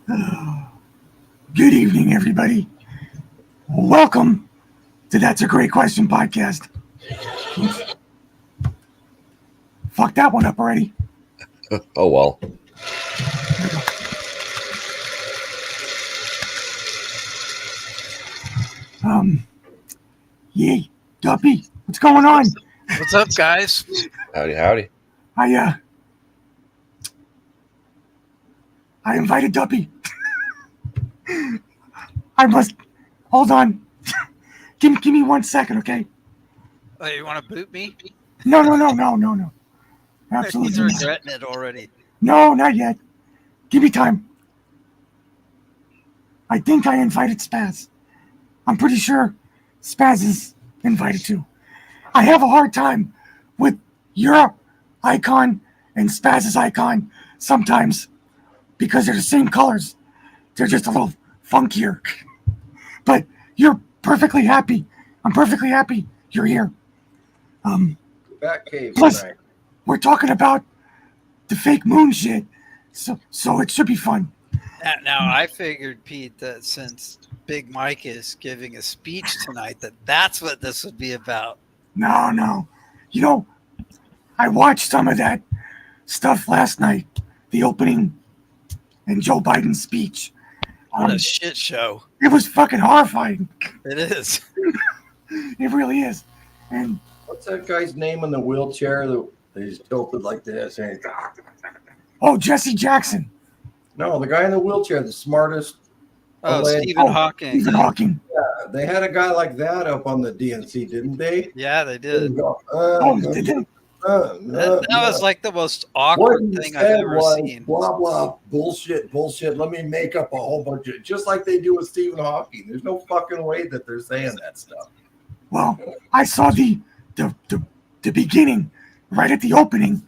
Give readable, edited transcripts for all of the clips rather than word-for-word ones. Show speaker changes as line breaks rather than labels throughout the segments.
Good evening, everybody. Welcome to That's a Great Question podcast. Oops. Fuck that one up already.
Oh, well.
There we go. Yay, Duppy, what's going on?
What's up, guys?
Howdy, howdy.
I invited Duppy. I must hold on. Give me 1 second, okay?
Oh, you want to boot me?
No.
He's
Absolutely not.
regretting it already.
No, not yet. Give me time. I think I invited Spaz. I'm pretty sure Spaz is invited too. I have a hard time with your icon and Spaz's icon sometimes because they're the same colors. They're just a little funkier. But you're perfectly happy. I'm perfectly happy you're here.
Batcave
Plus,
tonight.
we're talking about the fake moon shit, so it should be fun.
Now, I figured, Pete, that since Big Mike is giving a speech tonight, that's what this would be about.
No. You know, I watched some of that stuff last night, the opening and Joe Biden's speech.
What a shit show.
It was fucking horrifying.
It is.
It really is. And
What's that guy's name in the wheelchair that he's tilted like this? And
Jesse Jackson.
no, the guy in the wheelchair, the smartest.
Oh,
alleged-
Stephen Hawking.
Stephen Hawking.
Yeah, they had a guy like that up on the DNC, didn't they?
Yeah, they did.
Did they?
That was like the most
What
awkward
he
thing I've
said
ever
was
seen.
blah blah bullshit. Let me make up a whole bunch of just like they do with Stephen Hawking. There's no fucking way that they're saying that stuff.
Well, I saw the beginning right at the opening,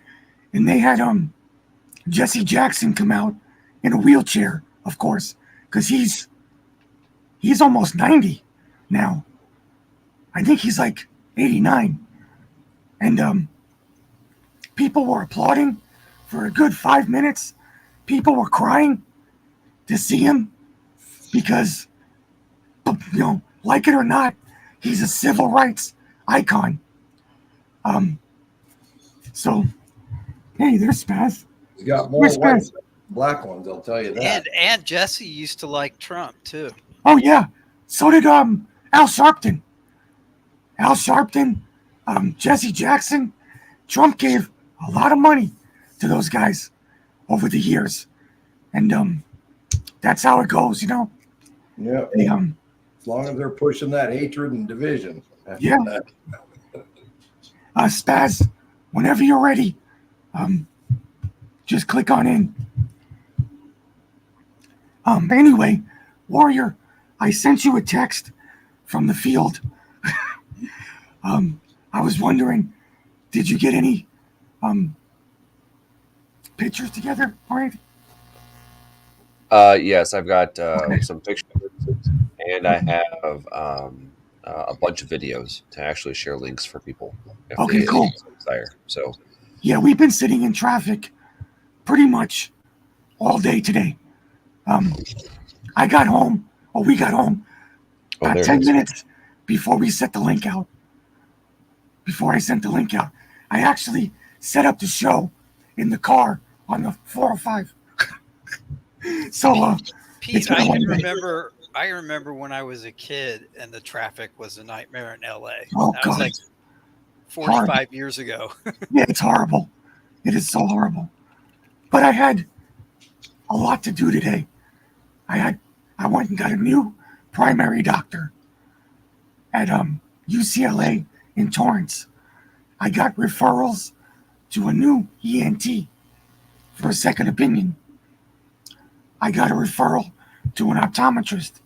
and they had Jesse Jackson come out in a wheelchair, of course, because he's almost 90 now. I think he's like 89, and people were applauding for a good 5 minutes. People were crying to see him because, like it or not, he's a civil rights icon. So, hey, there's Spaz.
He's got more
Where's
white
Spaz?
than black ones, I'll tell you that.
And Jesse used to like Trump, too.
Oh yeah, so did Al Sharpton. Al Sharpton, Jesse Jackson. Trump gave a lot of money to those guys over the years, and that's how it goes,
Yeah,
They,
as long as they're pushing that hatred and division.
Yeah. Spaz, whenever you're ready, just click on in. Anyway, Warrior, I sent you a text from the field. I was wondering, did you get any pictures together? All right.
Yes, I've got
Okay.
some pictures, and I have a bunch of videos to actually share links for people if
Okay,
they
cool.
so desire. So,
Yeah, we've been sitting in traffic pretty much all day today. I got home, or we got home about
there
10
it is.
minutes before we set the link out. Before I sent the link out, I actually set up the show in the car on the 405. So, it's
Pete,
been a long day.
I remember when I was a kid and the traffic was a nightmare in LA.
Oh,
That was
God.
like 45 years ago.
Yeah, it's horrible. It is so horrible. But I had a lot to do today. I went and got a new primary doctor at UCLA in Torrance. I got referrals to a new ENT for a second opinion. I got a referral to an optometrist.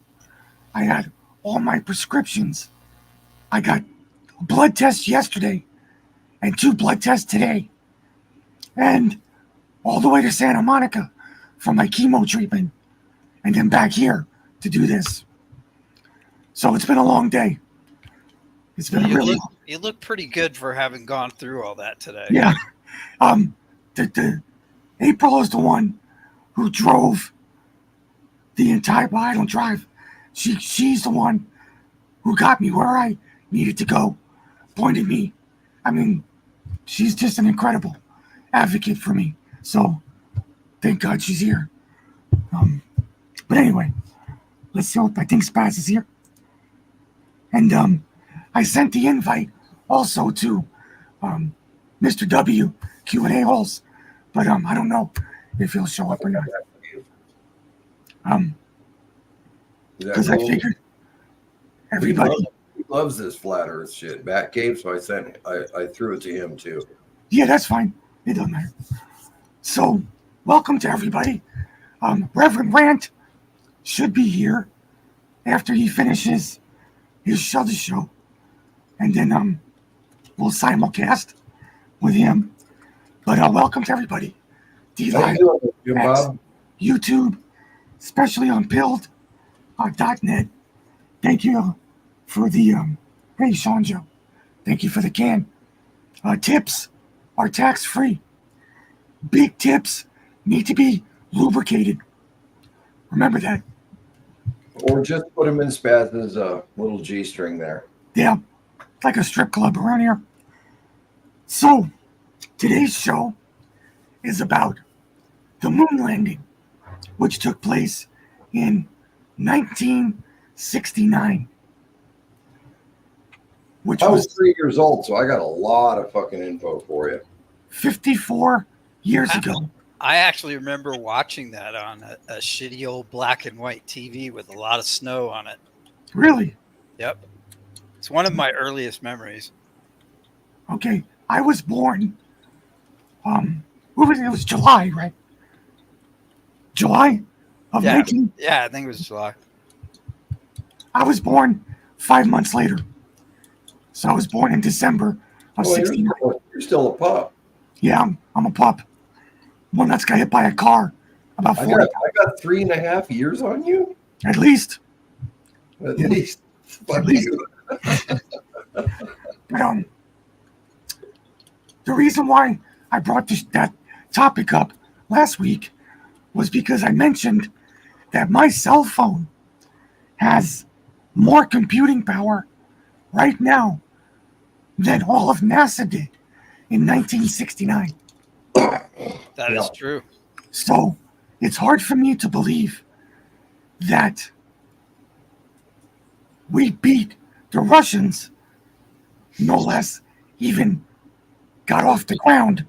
I had all my prescriptions. I got a blood test yesterday and 2 blood tests today. And all the way to Santa Monica for my chemo treatment. And then back here to do this. So it's been a long day. It's been
You look pretty good for having gone through all that today.
Yeah. The April is the one who drove the entire. Well, I don't drive. She's the one who got me where I needed to go, pointed me. I mean, she's just an incredible advocate for me. So thank God she's here. But anyway, let's see. I think Spaz is here. And I sent the invite also to Mr. W Q&A holes, but I don't know if he'll show up or not. Because I figured everybody
He loves this flat Earth shit. Bat Cave, so I threw it to him too.
Yeah, that's fine. It doesn't matter. So, welcome to everybody. Reverend Rant should be here after he finishes his show. And then we'll simulcast with him. But welcome to everybody.
How you doing, Jim Bob?
YouTube, especially on Build.net. Thank you for the hey Sean Joe. Thank you for the can. Tips are tax-free. Big tips need to be lubricated. Remember that.
Or just put him in Spaz's little G-string there.
Yeah, it's like a strip club around here. So, today's show is about the moon landing, which took place in 1969. Which
I was
was
3 years old, so I got a lot of fucking info for you.
54 years ago.
I actually remember watching that on a shitty old black and white TV with a lot of snow on it.
Really?
Yep. It's one of my earliest memories.
Okay. I was born, it was July, right? July of
Yeah.
19.
Yeah, I think it was July.
I was born 5 months later. So I was born in December of 69.
You're still a pup.
Yeah, I'm a pup. One that's got hit by a car about
I
40
got 3.5 years on you?
at least.
At
Yeah.
least. Fuck
At least.
you.
But the reason why I brought that topic up last week was because I mentioned that my cell phone has more computing power right now than all of NASA did in 1969.
That is true.
So it's hard for me to believe that we beat the Russians, no less, even got off the ground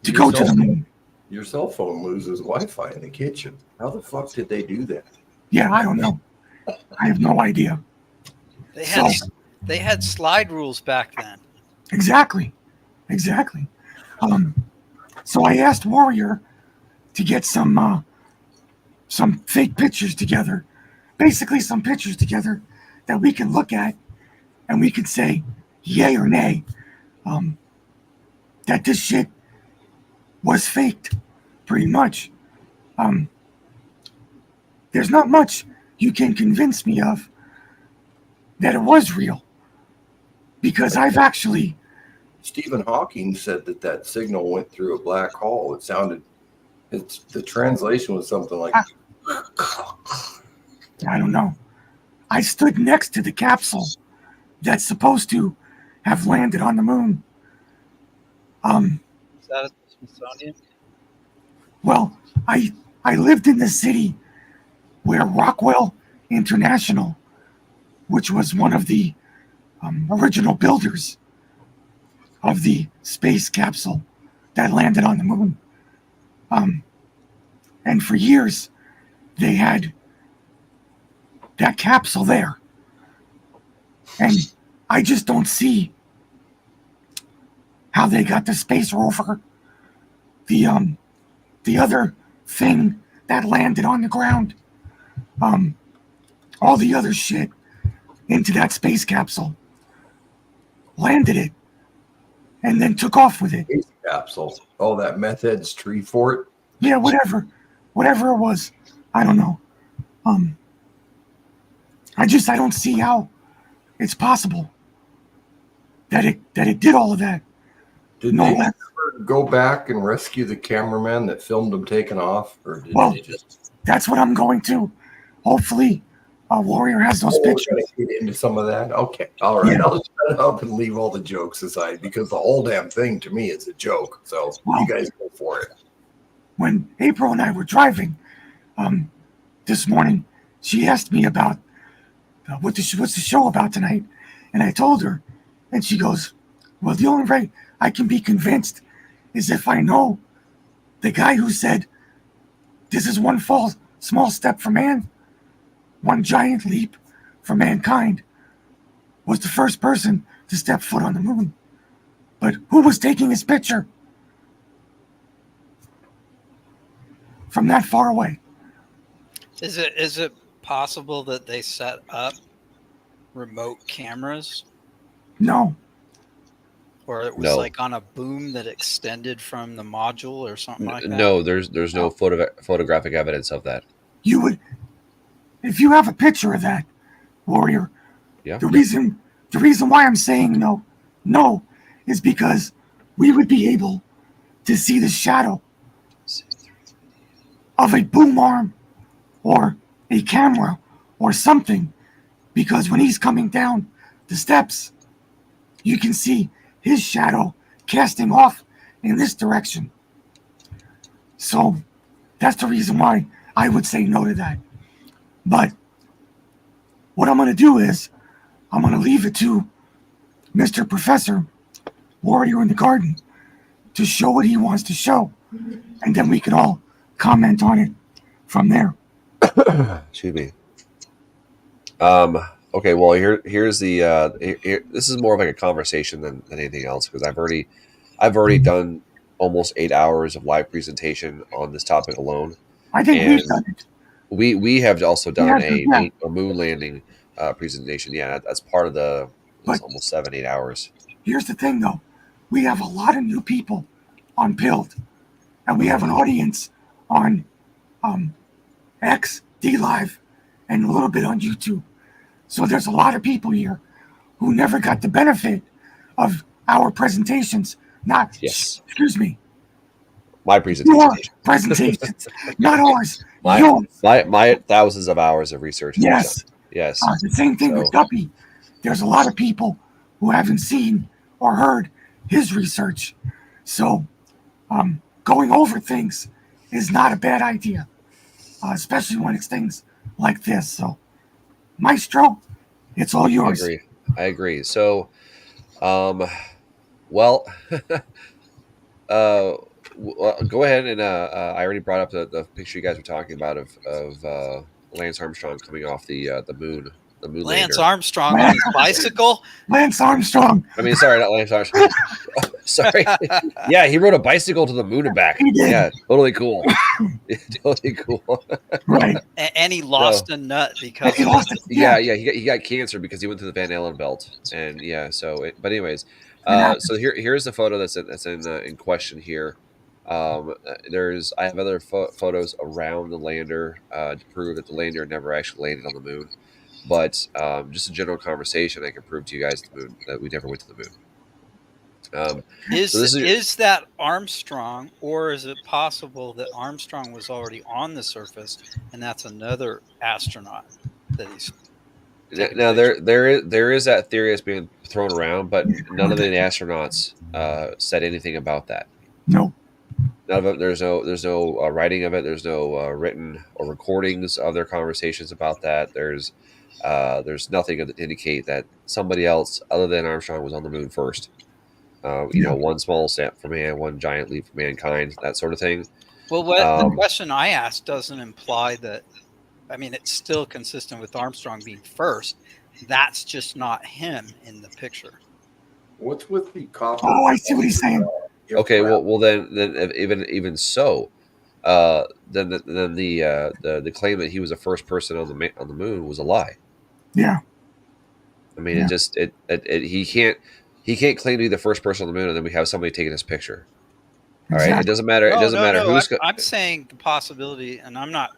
to go to the moon.
Your cell phone loses Wi-Fi in the kitchen. How the fuck did they do that?
Yeah, I don't know. I have no idea.
They had slide rules back then.
Exactly. So I asked Warrior to get some fake pictures together, basically some pictures together that we can look at and we can say yay or nay that this shit was faked, pretty much. There's not much you can convince me of that it was real, because I've actually...
Stephen Hawking said that signal went through a black hole. The translation was something like...
I don't know. I stood next to the capsule that's supposed to have landed on the moon.
Is that at the Smithsonian?
Well, I lived in the city where Rockwell International, which was one of the original builders of the space capsule that landed on the moon. And for years, they had that capsule there. And I just don't see how they got the space rover, the other thing that landed on the ground, all the other shit into that space capsule, landed it, and then took off with it.
Space capsule. Oh, that meth head's tree fort.
Yeah, whatever it was, I don't know. I don't see how it's possible that it did all of that.
Did they ever go back and rescue the cameraman that filmed him taking off, or did they just?
That's what I'm going to hopefully, Warrior has those
Oh, we're
pictures.
gonna get into some of that. Okay, all right.
Yeah.
I'll shut up and leave all the jokes aside because the whole damn thing to me is a joke. So
Well,
you guys go for it.
When April and I were driving this morning, she asked me about what's the show about tonight, and I told her, and she goes, "Well, the only way I can be convinced is if I know the guy who said this is one small step for man, one giant leap for mankind, was the first person to step foot on the moon. But who was taking his picture from that far away?"
Is it possible that they set up remote cameras,
No,
or it was
No.
like on a boom that extended from the module or something like that?
No, there's no photographic evidence of that.
you would, if you have a picture of that, Warrior.
Yeah.
The reason why I'm saying no, is because we would be able to see the shadow of a boom arm or a camera or something, because when he's coming down the steps, you can see his shadow casting off in this direction. So that's the reason why I would say no to that. But what I'm going to do is I'm going to leave it to Mr. Professor Warrior in the Garden to show what he wants to show, and then we can all comment on it from there.
Excuse me. Okay. Well, here's the. This is more of like a conversation than anything else, because I've already done almost 8 hours of live presentation on this topic alone.
I think we've done it.
We have also done
Yeah.
a moon landing presentation. Yeah, that's part of the. It's almost 7-8 hours.
Here's the thing, though. We have a lot of new people on Build, and we have an audience on X, D Live, and a little bit on YouTube. So there's a lot of people here who never got the benefit of our presentations.
Yes.
Excuse me.
My presentation.
Your presentations, not ours. Yours.
My thousands of hours of research.
Yes.
Yes.
The same thing with Guppy. There's a lot of people who haven't seen or heard his research. So going over things is not a bad idea, especially when it's things like this. So, Maestro, it's all yours.
I agree. So, well, go ahead and I already brought up the picture you guys were talking about of Lance Armstrong coming off the moon. The moon
Lance
lander.
Armstrong on his bicycle?
Lance Armstrong.
I mean, sorry, not Lance Armstrong. Sorry. Yeah, he rode a bicycle to the moon and back.
He did.
Yeah, totally cool. Totally cool.
Right.
And he lost a nut because
He lost it.
Yeah, he got cancer because he went through the Van Allen belt, and yeah. So, but anyways, so here's the photo that's in question here. I have other photos around the lander to prove that the lander never actually landed on the moon. But just a general conversation, I can prove to you guys that we never went to the moon.
Is that Armstrong, or is it possible that Armstrong was already on the surface and that's another astronaut that he's?
Now there is that theory that's being thrown around, but none of the astronauts said anything about that.
No.
None of it. There's no writing of it. There's no written or recordings of their conversations about that. There's nothing to indicate that somebody else other than Armstrong was on the moon first. One small step for man, one giant leap for mankind, that sort of thing.
Well, the question I asked doesn't imply that. I mean, it's still consistent with Armstrong being first. That's just not him in the picture.
What's with the copper?
Oh, I see what he's saying.
Okay, well then even so, then the claim that he was the first person on the moon was a lie.
Yeah.
I mean, he can't claim to be the first person on the moon, and then we have somebody taking his picture. All right, it doesn't matter.
I'm saying the possibility, and I'm not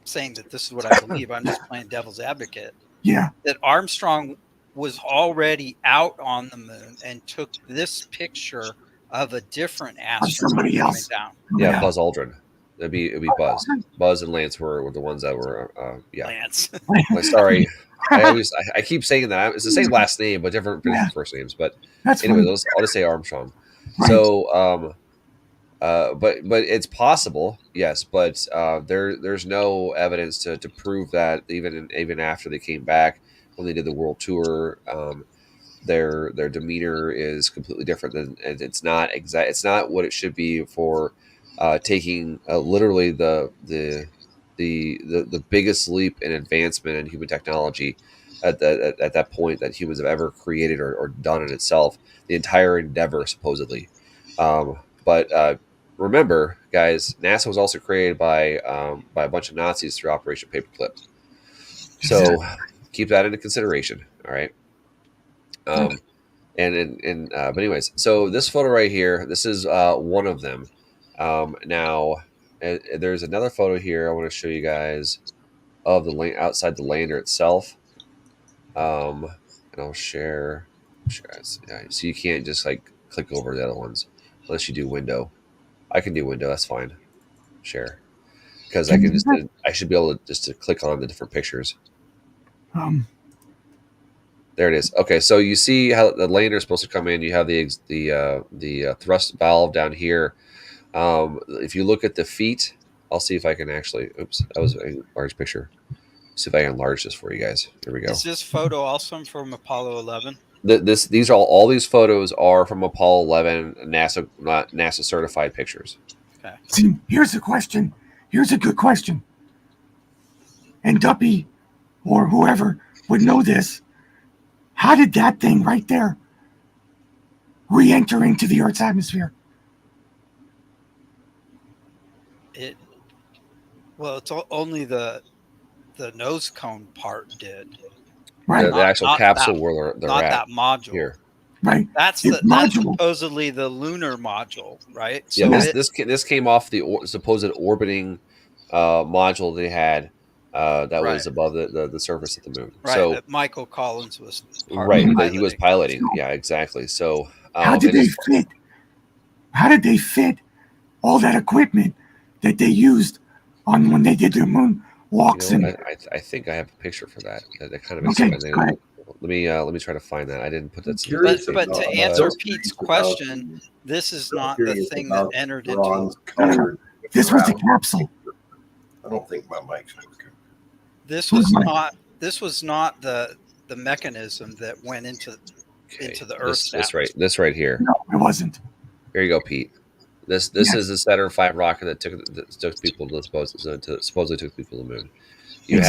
saying that this is what I believe. I'm just playing devil's advocate.
Yeah.
That Armstrong was already out on the moon and took this picture of a different astronaut
somebody
coming
else.
down.
Yeah, Buzz Aldrin. It'd be Buzz. Buzz and Lance were the ones that were yeah.
Lance.
Like, sorry, I keep saying that it's the same last name but different first names. But
That's
anyway,
fine.
I'll just say Armstrong.
Right.
So but it's possible, yes, but there's no evidence to prove that even after they came back when they did the world tour. Their demeanor is completely different and it's not exact. It's not what it should be for taking literally the biggest leap in advancement in human technology at that point that humans have ever created or done in itself. The entire endeavor, supposedly. But remember, guys, NASA was also created by a bunch of Nazis through Operation Paperclip. So keep that into consideration. All right. But anyways, so this photo right here, this is one of them. Now, there's another photo here I want to show you guys of the outside the lander itself. And I'll share. So you can't just like click over the other ones unless you do window. I can do window. That's fine. Share because I can just I should be able to click on the different pictures. There it is. Okay, so you see how the lander is supposed to come in. You have the thrust valve down here. If you look at the feet, I'll see if I can actually. Oops, that was a large picture. See if I can enlarge this for you guys. Here we go.
Is this photo also from Apollo 11?
These are all these photos are from Apollo 11 NASA certified pictures.
Okay.
See, here's a question. Here's a good question. And Duppy or whoever would know this. How did that thing right there re-enter into the Earth's atmosphere?
It's only the nose cone part did.
Right.
The actual capsule where they're
not
at.
That module.
Here.
Right.
That's supposedly the lunar module, right?
So yeah, this came off the supposed orbiting module they had that was above the surface of the moon.
Right.
So
that Michael Collins was
that he was piloting. Yeah, exactly. So
how did they fit? How did they fit all that equipment that they used on when they did their moon walks?
I think I have a picture for that. That kind of explains it. Let me try to find that. I didn't put that.
But to answer Pete's question, this is not the thing that entered into.
This was the capsule.
I don't think my mic's working.
This was not the mechanism that went into the Earth.
This right here.
No, it wasn't.
Here you go, Pete. This is the Saturn V rocket that took people to supposedly took people to the moon. You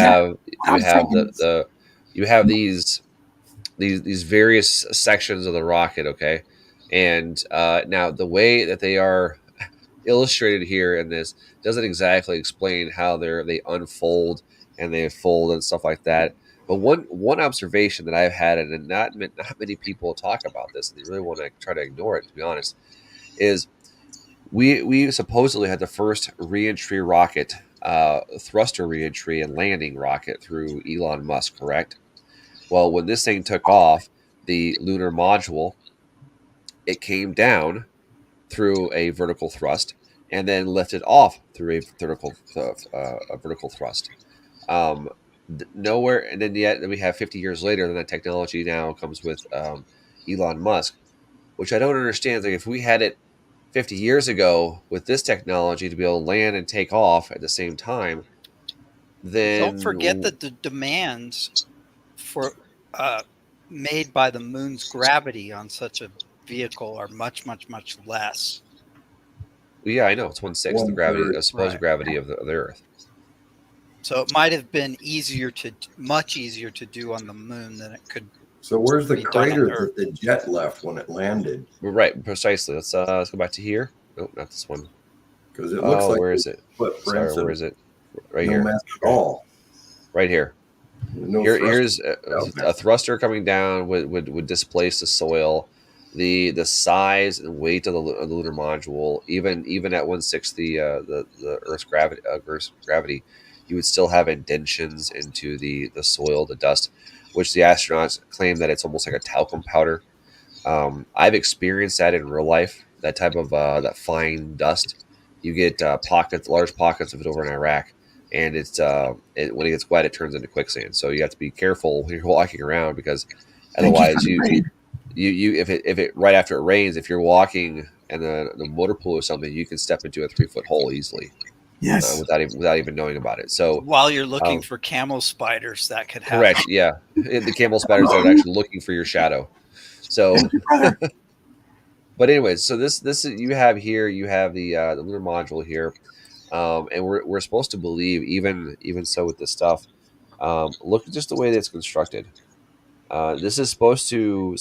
have these various sections of the rocket, okay, and now the way that they are illustrated here in this doesn't exactly explain how they unfold and they fold and stuff like that. But one observation that I've had, and not many people talk about this, and they really want to try to ignore it, to be honest, is we supposedly had the first reentry rocket, thruster reentry and landing rocket through Elon Musk, correct? Well, when this thing took off, the lunar module, it came down through a vertical thrust and then lifted off through a vertical thrust. Nowhere, and then yet we have 50 years later, then that technology now comes with Elon Musk, which I don't understand. Like if we had it 50 years ago with this technology to be able to land and take off at the same time, then
don't forget that the demands for made by the moon's gravity on such a vehicle are much less.
Yeah, I know it's 1/6 the gravity, supposed gravity of the Earth.
So it might have been much easier to do on the moon than it could.
So where's the crater that the jet left when it landed?
Right, precisely. Let's go back to here. Nope, not this one.
Because it looks like
where is it? Sorry, where is it? Right here.
No mass at all.
Right here.
No
here's a thruster coming down would displace the soil. The size and weight of the lunar module, even at 1/6 the Earth's gravity, you would still have indentions into the soil, the dust, which the astronauts claim that it's almost like a talcum powder. I've experienced that in real life, that type of that fine dust, you get large pockets of it over in Iraq, and it's when it gets wet, it turns into quicksand. So you have to be careful when you're walking around, because
Thank you for
otherwise
the raid.
you if it right after it rains, if you're walking in the motor pool or something, you can step into a 3-foot hole easily
Yes.
without even knowing about it. So
While you're looking for camel spiders, that could happen.
correct, yeah, the camel spiders are actually looking for your shadow. So,
Thank you, brother.
but anyways, so this you have here, you have the lunar module here, and we're supposed to believe, even so with this stuff, look at just the way that it's constructed. This is supposed to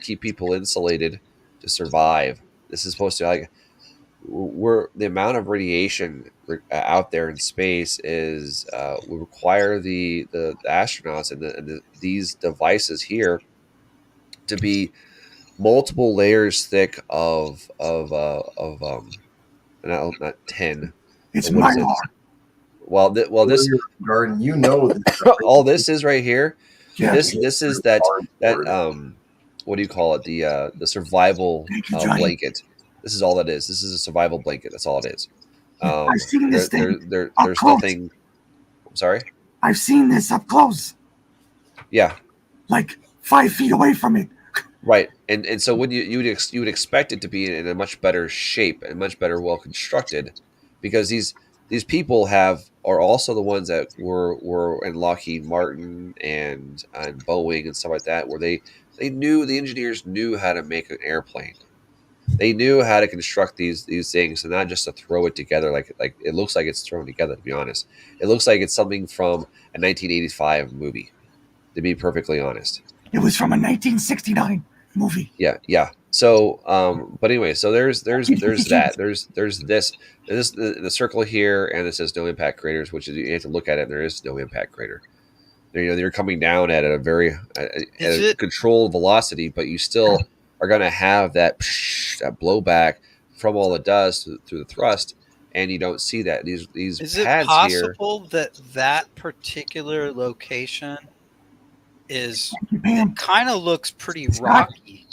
keep people insulated to survive. This is supposed to, like, the amount of radiation out there in space is will require the astronauts and these devices here to be multiple layers thick of not 10.
It's
What is it?
Mylar.
Well, this
garden, you know,
all this is right here.
Yes.
This is that what do you call it? The survival
Thank you, Johnny.
blanket. This is all that is. This is a survival blanket. That's all it is.
I've seen this thing.
There's
close.
nothing. I'm sorry.
I've seen this up close,
Yeah.
like 5 feet away from it.
Right. And so when you would expect it to be in a much better shape and much better well constructed, because these people are also the ones that were in Lockheed Martin and Boeing and stuff like that, where the engineers knew how to make an airplane. They knew how to construct these things, and not just to throw it together like it looks like it's thrown together. To be honest, it looks like it's something from a 1985 movie. To be perfectly honest,
It was from a 1969 movie.
yeah. So, but anyway, so there's that. There's this the circle here, and it says no impact craters, which is, you have to look at it. And there is no impact crater. They're coming down at a very controlled velocity, but you still are going to have that blowback from all the dust through the thrust, and you don't see that. These
Is it
pads
possible that particular location is kind of looks pretty rocky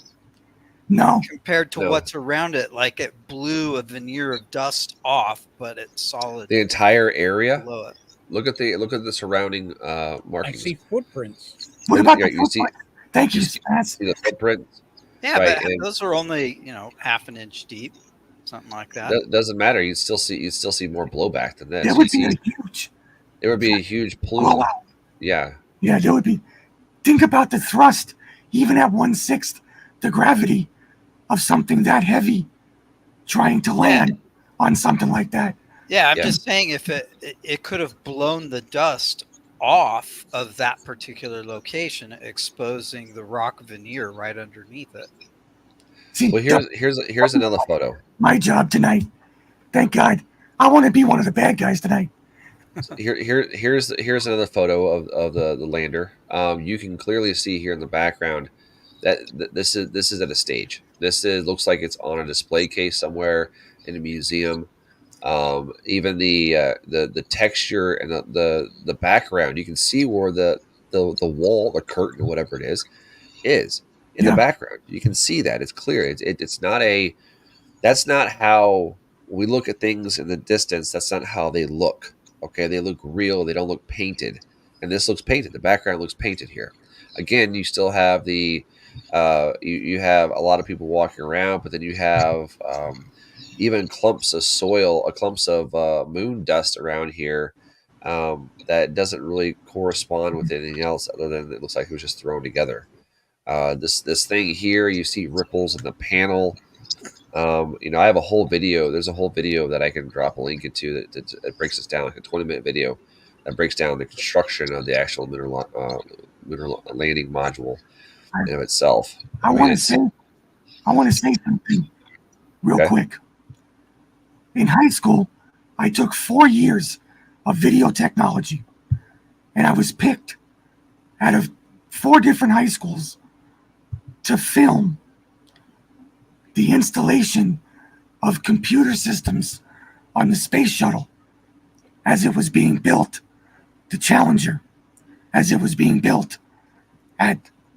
No.
compared to
No.
what's around it? Like it blew a veneer of dust off, but it's solid
the entire area?
below it.
Look at the surrounding
I
markings.
see footprints.
What about the
you see?
footprint? Thank you, Spaz.
See the footprints?
Yeah,
Right,
but
and-
those are only half an inch deep, something like that.
Doesn't matter. You still see more blowback than this.
There
You
would be
see-
a huge
It would be a huge plume.
blowout.
Yeah.
Yeah, there would be. Think about the thrust, even at 1/6 the gravity of something that heavy trying to land on something like that.
Yeah, I'm
Yeah.
just saying if it could have blown the dust off of that particular location, exposing the rock veneer right underneath it.
See,
Well, here's another photo.
my job tonight. Thank God. I want to be one of the bad guys tonight.
Here's another photo of the lander. You can clearly see here in the background that this is at a stage. Looks like it's on a display case somewhere in a museum. Even the texture and the background, you can see where the wall, the curtain, whatever it is in the background. You can see that it's clear. It's not that's not how we look at things in the distance. That's not how they look. Okay, they look real. They don't look painted, and this looks painted. The background looks painted here. Again, you still have you have a lot of people walking around, but then you have even clumps of soil, clumps of moon dust around here that doesn't really correspond with anything else other than it looks like it was just thrown together. This thing here, you see ripples in the panel. I have a whole video. There's a whole video that I can drop a link into that breaks this down, like a 20-minute video that breaks down the construction of the actual lunar landing module in of itself.
I want to say something real quick. In high school, I took 4 years of video technology, and I was picked out of 4 different high schools to film the installation of computer systems on the space shuttle as it was being built, the Challenger, as it was being built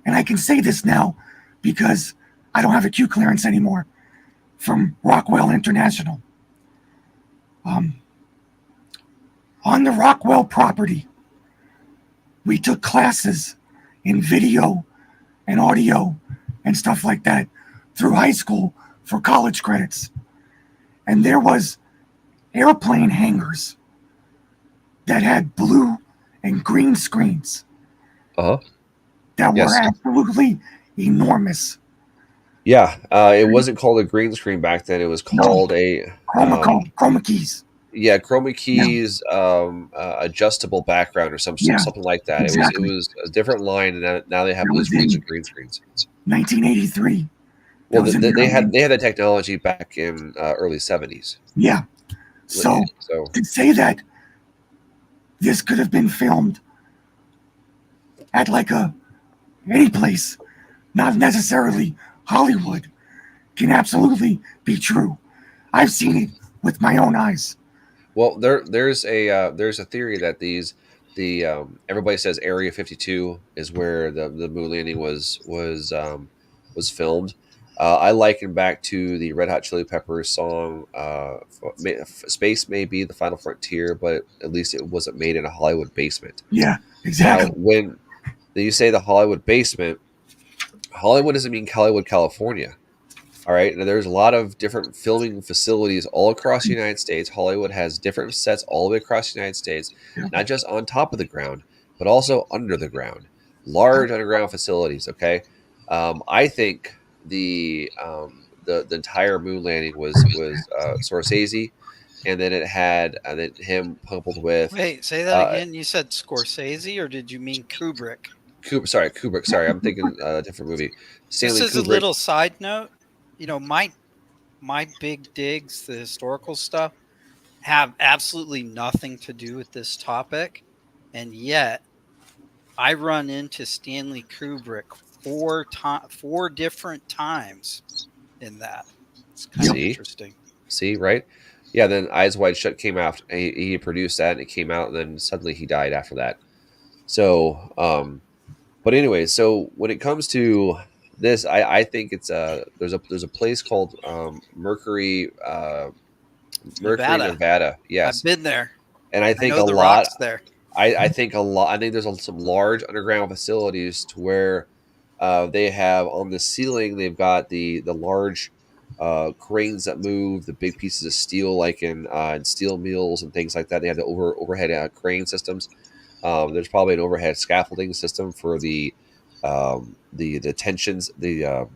and I can say this now because I don't have a Q clearance anymore from Rockwell International. Um, on the Rockwell property, we took classes in video and audio and stuff like that through high school for college credits. And there was airplane hangars that had blue and green screens
Uh huh.
that
Yes.
were absolutely enormous.
Yeah. It wasn't called a green screen back then. It was called
Chroma keys.
yeah, chroma keys, adjustable background or
Yeah,
something like that.
exactly.
It was a different line, and now they have
That
blue
was
screens
in
and green screens.
1983. That
Well,
was in the
they
early,
had that technology back in early 70s.
yeah. So
So
to say that this could have been filmed at like any place, not necessarily Hollywood, can absolutely be true. I've seen it with my own eyes.
well, there's a theory that the everybody says Area 52 is where the moon landing was filmed. I liken back to the Red Hot Chili Peppers song, "Space may be the final frontier, but at least it wasn't made in a Hollywood basement."
Yeah,
Now,
exactly.
when you say the Hollywood basement, Hollywood doesn't mean Hollywood, California. All right. And there's a lot of different filming facilities all across the United States. Hollywood has different sets all the way across the United States,
Yeah.
not just on top of the ground, but also under the ground. Large underground facilities. Okay. I think the entire moon landing was Scorsese, and then it had then him coupled with
Wait, say that
uh,
again. You said Scorsese, or did you mean Kubrick?
Kubrick. Sorry, I'm thinking a different movie.
This
Stanley
is a
Kubrick.
little side note. You know, my big digs, the historical stuff, have absolutely nothing to do with this topic, and yet I run into Stanley Kubrick four different times in that. It's kind of
See?
interesting.
See, right? Yeah, then Eyes Wide Shut came out. He produced that, and it came out, and then suddenly he died after that. So, but anyway, so when it comes to this, I think it's there's a place called Mercury,
Nevada.
Nevada.
I've
Yes,
been there.
and I
I
think
know
a
the
lot.
rocks there.
I think a lot. I think there's some large underground facilities to where they have on the ceiling. They've got the large cranes that move the big pieces of steel, like in steel mills and things like that. They have the overhead crane systems. There's probably an overhead scaffolding system for the tensions, the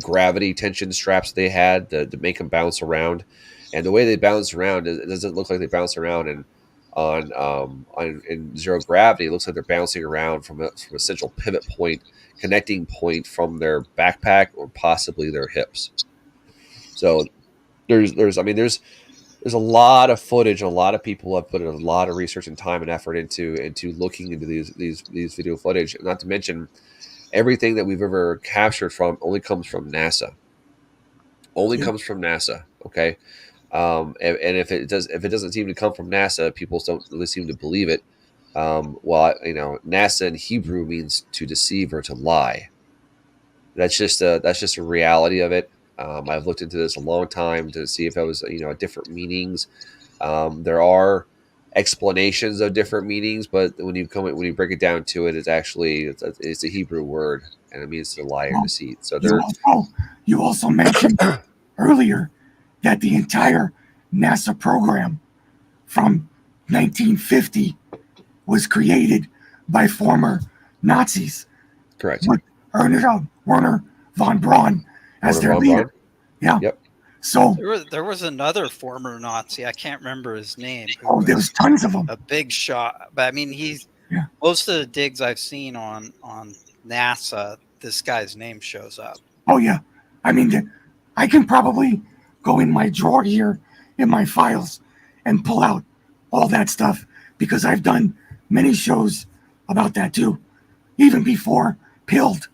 gravity tension straps they had to make them bounce around. And the way they bounce around, it doesn't look like they bounce around on in zero gravity. It looks like they're bouncing around from a central pivot point, connecting point from their backpack or possibly their hips. So there's a lot of footage, and a lot of people have put a lot of research and time and effort into looking into these video footage. Not to mention everything that we've ever captured from only comes from NASA. Only
Yeah.
comes from NASA. Okay. And if it doesn't seem to come from NASA, people don't really seem to believe it. Well, NASA in Hebrew means to deceive or to lie. That's just a reality of it. I've looked into this a long time to see if it was different meanings. There are explanations of different meanings, but when you break it down to it, it's a Hebrew word, and it means to lie or
Well,
deceit. So
you also mentioned earlier that the entire NASA program from 1950 was created by former Nazis
correct.
with Werner von Braun as
Werner
their
von
leader.
Braun?
Yeah.
Yep.
So
There was another former Nazi. I can't remember his name. Who
there was tons of them.
a big shot. But I mean,
Yeah.
most of the digs I've seen on NASA, this guy's name shows up.
Oh yeah. I mean, I can probably go in my drawer here in my files and pull out all that stuff because I've done many shows about that too, even before Pilled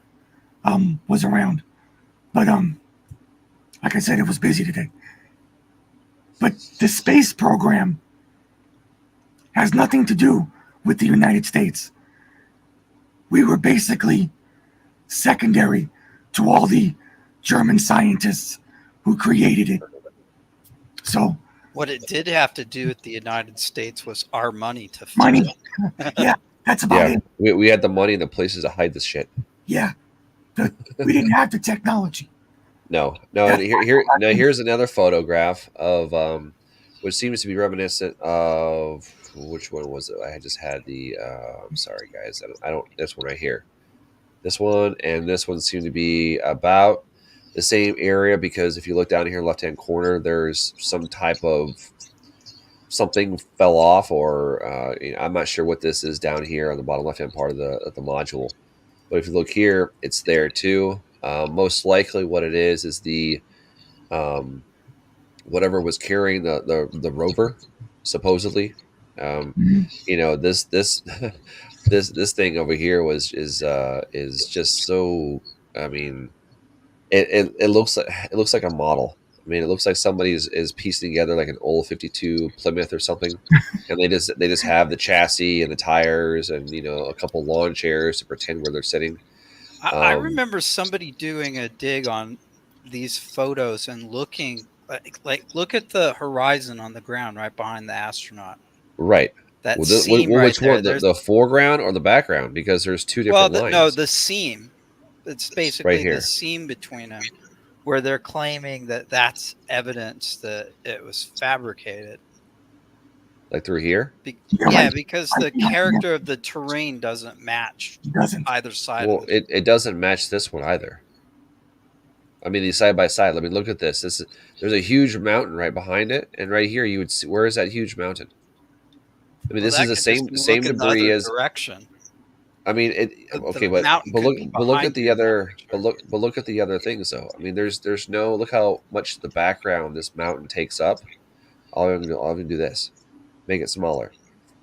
was around. But like I said, it was busy today. But the space program has nothing to do with the United States. We were basically secondary to all the German scientists who created it. So
What it did have to do with the United States was our money to fund
Money.
it.
Yeah, that's about
Yeah,
it.
we had the money and the places to hide this shit.
Yeah, we didn't have the technology.
No. And here's another photograph of which seems to be reminiscent of which one was it? I just had the. I'm sorry, guys. I don't. This one right here. This one and this one seem to be about the same area because if you look down here, left hand corner, there's some type of something fell off, or I'm not sure what this is down here on the bottom left hand part of the module. But if you look here, it's there too. Most likely, what it is the whatever was carrying the rover, supposedly.
Mhm.
This this thing over here is just so. I mean, it looks like a model. I mean, it looks like somebody is piecing together like an old 52 Plymouth or something, and they just have the chassis and the tires and a couple lawn chairs to pretend where they're sitting.
I remember somebody doing a dig on these photos and looking like look at the horizon on the ground right behind the astronaut.
Right.
That
Well,
seam right
which
there.
one? The foreground or the background? Because there's two different lines.
No, the seam. It's basically
Right here.
the seam between them, where they're claiming that that's evidence that it was fabricated.
Like through here.
Yeah, because the character of the terrain doesn't match either side.
Well, it doesn't match this one either. I mean, these side by side. Let me look at this. There's a huge mountain right behind it, and right here you would see. Where is that huge mountain? I mean, this is the same debris as.
Direction.
I mean, okay, but look at the other, but look at the other things though. I mean, there's no look how much the background this mountain takes up. I'm gonna do this, make it smaller.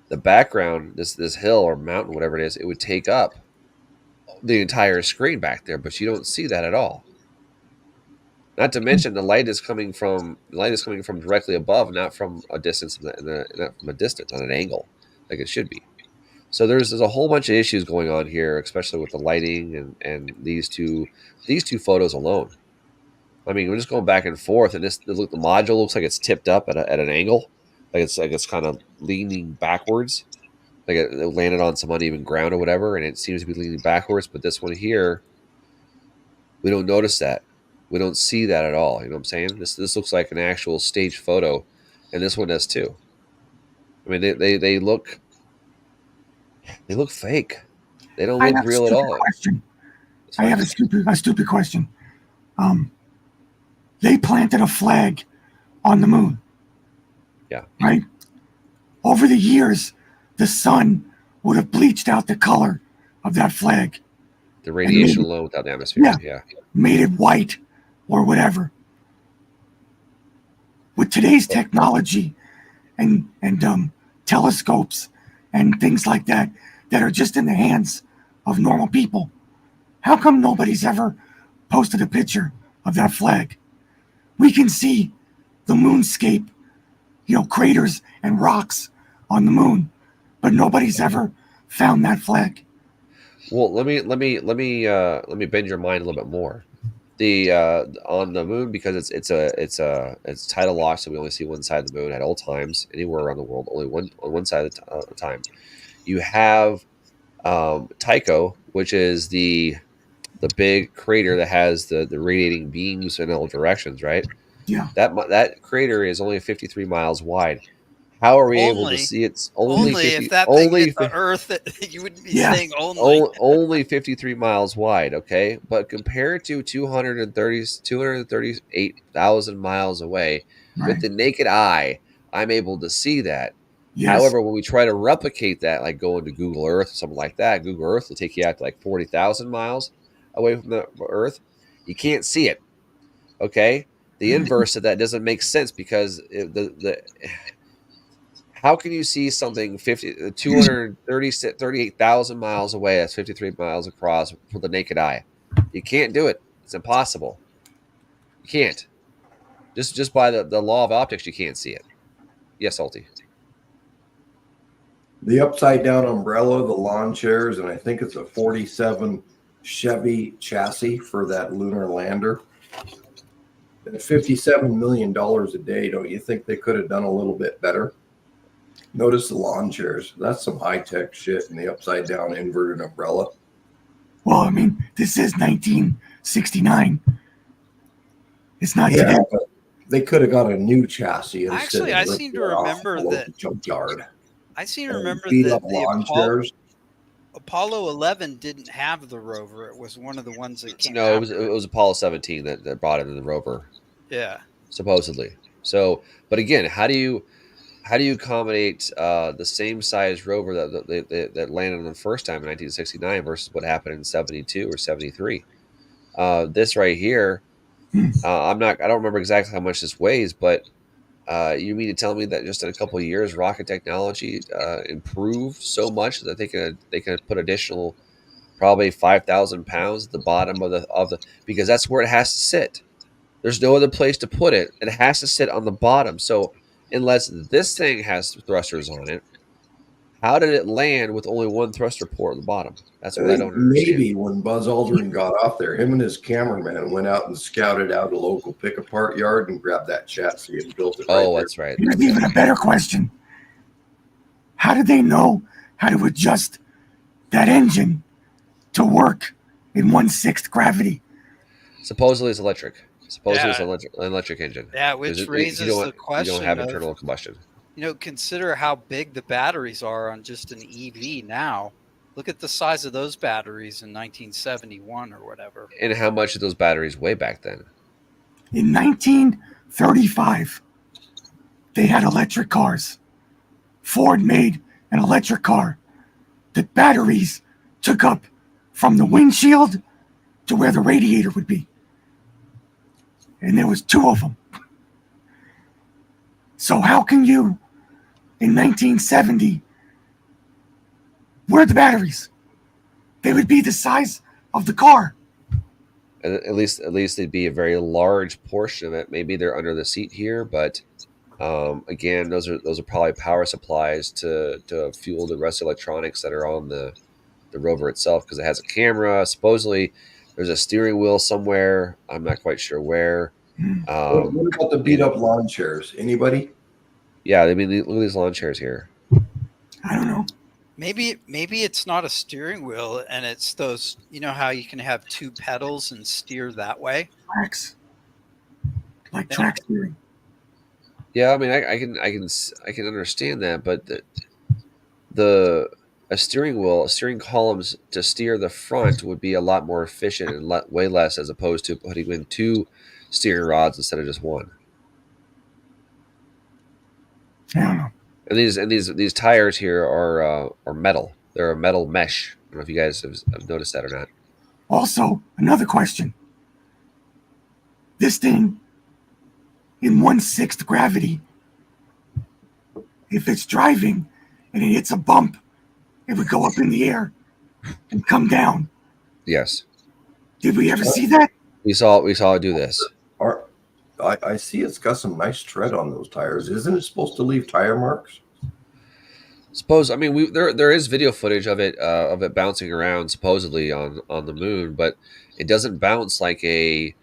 The background, this hill or mountain, whatever it is, it would take up the entire screen back there, but you don't see that at all. Not to mention the light is coming from directly above, not from a distance, not from a distance on an angle, like it should be. So there's a whole bunch of issues going on here, especially with the lighting and these two photos alone. I mean, we're just going back and forth, and the module looks like it's tipped up at an angle, like it's kind of leaning backwards, like it landed on some uneven ground or whatever, and it seems to be leaning backwards. But this one here, we don't notice that. We don't see that at all. You know what I'm saying? This looks like an actual staged photo, and this one does too. I mean, they look fake. They don't look real at all.
I have a stupid question. They planted a flag on the moon.
Yeah.
Right? Over the years, the sun would have bleached out the color of that flag.
The radiation alone without the atmosphere. Yeah.
Made it white or whatever. With today's technology and telescopes and things like that are just in the hands of normal people, how come nobody's ever posted a picture of that flag? We can see the moonscape, craters and rocks on the moon, but nobody's ever found that flag.
Well, let me bend your mind a little bit more. The on the moon, because it's tidal locked, so we only see one side of the moon at all times anywhere around the world. Only on one side at a time. You have Tycho, which is the big crater that has the radiating beams in all directions, right?
Yeah.
That crater is only 53 miles wide. How are we able to see it's only 50,
if that thing hit the Earth, you would be saying
only 53 miles wide, okay? But compared to 238,000 miles away, with the naked eye, I'm able to see that. Yes. However, when we try to replicate that, like going to Google Earth or something like that, Google Earth will take you out to like 40,000 miles away from the Earth. You can't see it, okay? The inverse of that doesn't make sense because how can you see something 238,000 miles away? That's 53 miles across with the naked eye. You can't do it. It's impossible. You can't. Just by the law of optics, you can't see it. Yes, Alti.
The upside down umbrella, the lawn chairs, and I think it's a 47 Chevy chassis for that lunar lander. $57 million a day. Don't you think they could have done a little bit better? Notice the lawn chairs. That's some high-tech shit, and the upside-down inverted umbrella.
Well, I mean, this is 1969. It's not
Yeah,
today.
but they could have got a new chassis instead.
Actually, I seem to remember that.
Junkyard.
I seem to remember
Beat
that
up lawn
the
chairs.
Apollo 11 didn't have the Rover. It was one of the ones that came.
No,
after.
it was Apollo 17 that brought in the Rover,
Yeah.
supposedly. So, but again, how do you accommodate the same size Rover that landed on the first time in 1969 versus what happened in 72 or 73? This right here, I don't remember exactly how much this weighs, but you mean to tell me that just in a couple of years, rocket technology improved so much that they can put additional probably 5,000 pounds at the bottom of the because that's where it has to sit. There's no other place to put it. It has to sit on the bottom. So unless this thing has thrusters on it, how did it land with only one thruster port on the bottom? That's what I don't understand.
Maybe when Buzz Aldrin got off there, him and his cameraman went out and scouted out a local pick-apart yard and grabbed that chassis and built it right there.
That's right.
Here's even a better question. How did they know how to adjust that engine to work in 1/6 gravity?
Supposedly it's electric. Supposedly
Yeah.
it's an electric engine.
Yeah, which raises the question.
You don't have internal combustion.
Consider how big the batteries are on just an EV now. Look at the size of those batteries in 1971 or whatever.
And how much did those batteries weigh back then?
In 1935, they had electric cars. Ford made an electric car that batteries took up from the windshield to where the radiator would be. And there was 2 of them. So how can you, in 1970, where are the batteries? They would be the size of the car.
At least they'd be a very large portion of it. Maybe they're under the seat here, but again, those are probably power supplies to fuel the rest of the electronics that are on the Rover itself, because it has a camera. Supposedly, there's a steering wheel somewhere. I'm not quite sure where.
What about the beat up lawn chairs? Anybody?
Yeah, I mean, look at these lawn chairs here.
I don't know.
Maybe it's not a steering wheel, and it's those. You know how you can have 2 pedals and steer that way.
Tracks. Like track steering.
Yeah, I mean, I can understand that, but a steering columns to steer the front would be a lot more efficient and way less, as opposed to putting in 2 steering rods instead of just 1.
I don't know.
And these tires here are metal. They're a metal mesh. I don't know if you guys have noticed that or not.
Also, another question. This thing, in 1/6 gravity, if it's driving and it hits a bump, it would go up in the air and come down.
Yes,
Did we ever see that?
we saw it do this.
I see it's got some nice tread on those tires. Isn't it supposed to leave tire marks?
I mean, there is video footage of it bouncing around supposedly on the moon, but it doesn't bounce like like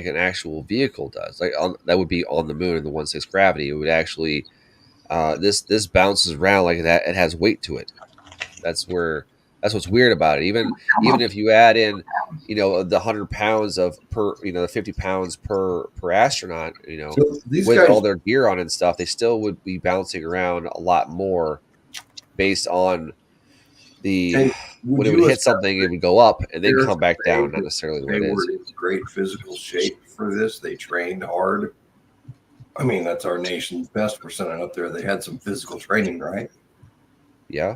an actual vehicle does. That would be on the moon in the 1/6 gravity. It would actually this bounces around like that. It has weight to it. That's what's weird about it. Even if you add in, the 100 pounds the 50 pounds per astronaut,
So these
with
guys,
all their gear on and stuff, they still would be bouncing around a lot more based on when it would hit something, it would go up and then come back down, not necessarily the way it
they
is.
were in great physical shape for this. They trained hard. I mean, that's our nation's best. We're sending up there. They had some physical training, right?
Yeah.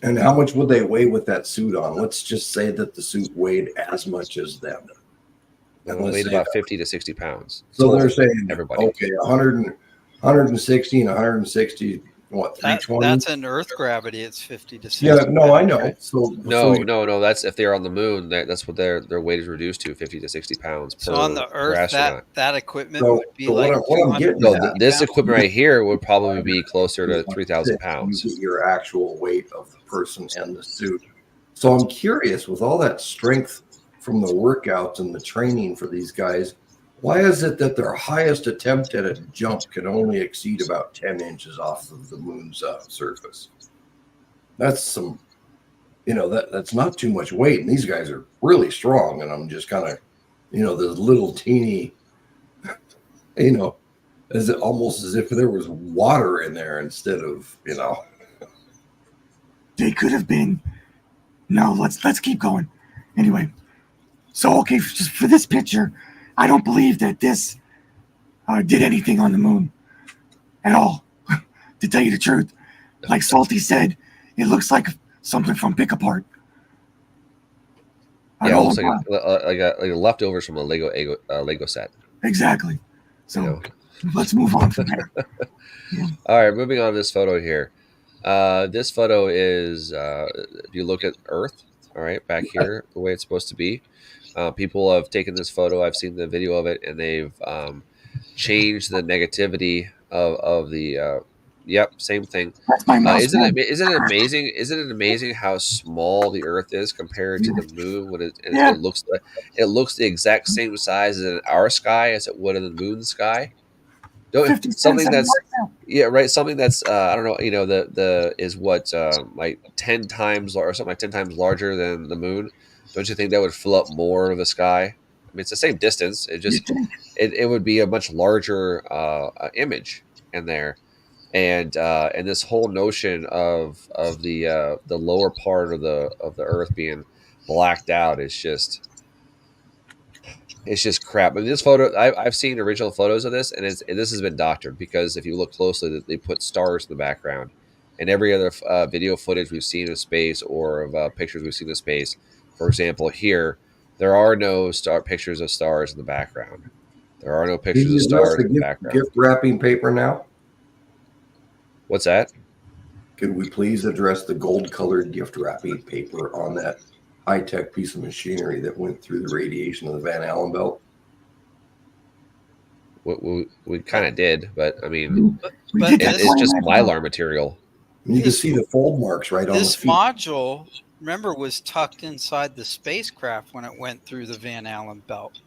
And how much would they weigh with that suit on? Let's just say that the suit weighed as much as them.
And weighed about 50 to 60 pounds.
So they're saying,
everybody.
Okay, 160 and 160, what, 320?
That's in Earth gravity. It's 50 to 60.
Yeah, no, I know.
Right?
No. That's if they're on the moon. That's what their weight is reduced to, 50 to 60 pounds per.
So on the Earth,
astronaut.
that equipment would be like.
What I'm getting
No,
at,
this equipment right here would probably be closer to 3,000 pounds.
You get your actual weight of the person and the suit. So I'm curious, with all that strength from the workouts and the training for these guys, Why is it that their highest attempt at a jump can only exceed about 10 inches off of the moon's surface? That's some, that's not too much weight. And these guys are really strong. And I'm just kind of, this little teeny, almost as if there was water in there instead of,
They could have been. No, let's keep going. Anyway, so okay, just for this picture, I don't believe that this did anything on the moon at all. To tell you the truth, like Salty said, it looks like something from Pick Apart.
Yeah, it looks like a leftovers from a Lego set.
Exactly. So let's move on from there. Yeah.
All right, moving on to this photo here. This photo is, if you look at Earth, all right, back here, the way it's supposed to be. People have taken this photo. I've seen the video of it, and they've changed the negativity of the. Yep, same thing.
That's my mouse.
Isn't it amazing? Isn't it amazing how small the Earth is compared to the moon? When it looks like it looks the exact same size in our sky as it would in the moon's sky. Something that's something that's I don't know, the is what like 10 times or something like 10 times larger than the moon. Don't you think that would fill up more of the sky? I mean, it's the same distance. It would be a much larger image in there. And this whole notion of the lower part of the Earth being blacked out is just crap. I mean, this photo, I've seen original photos of this, and this has been doctored, because if you look closely, they put stars in the background, and every other video footage we've seen of space or of pictures we've seen of space. For example, here there are no pictures of stars in the background. There are no pictures of stars in the background.
Gift wrapping paper now.
What's that?
Could we please address the gold-colored gift wrapping paper on that high-tech piece of machinery that went through the radiation of the Van Allen belt?
We kind of did, but I mean,
but
it's just Mylar material.
You can see the fold marks right on the feet.
This module, remember, was tucked inside the spacecraft when it went through the Van Allen belt.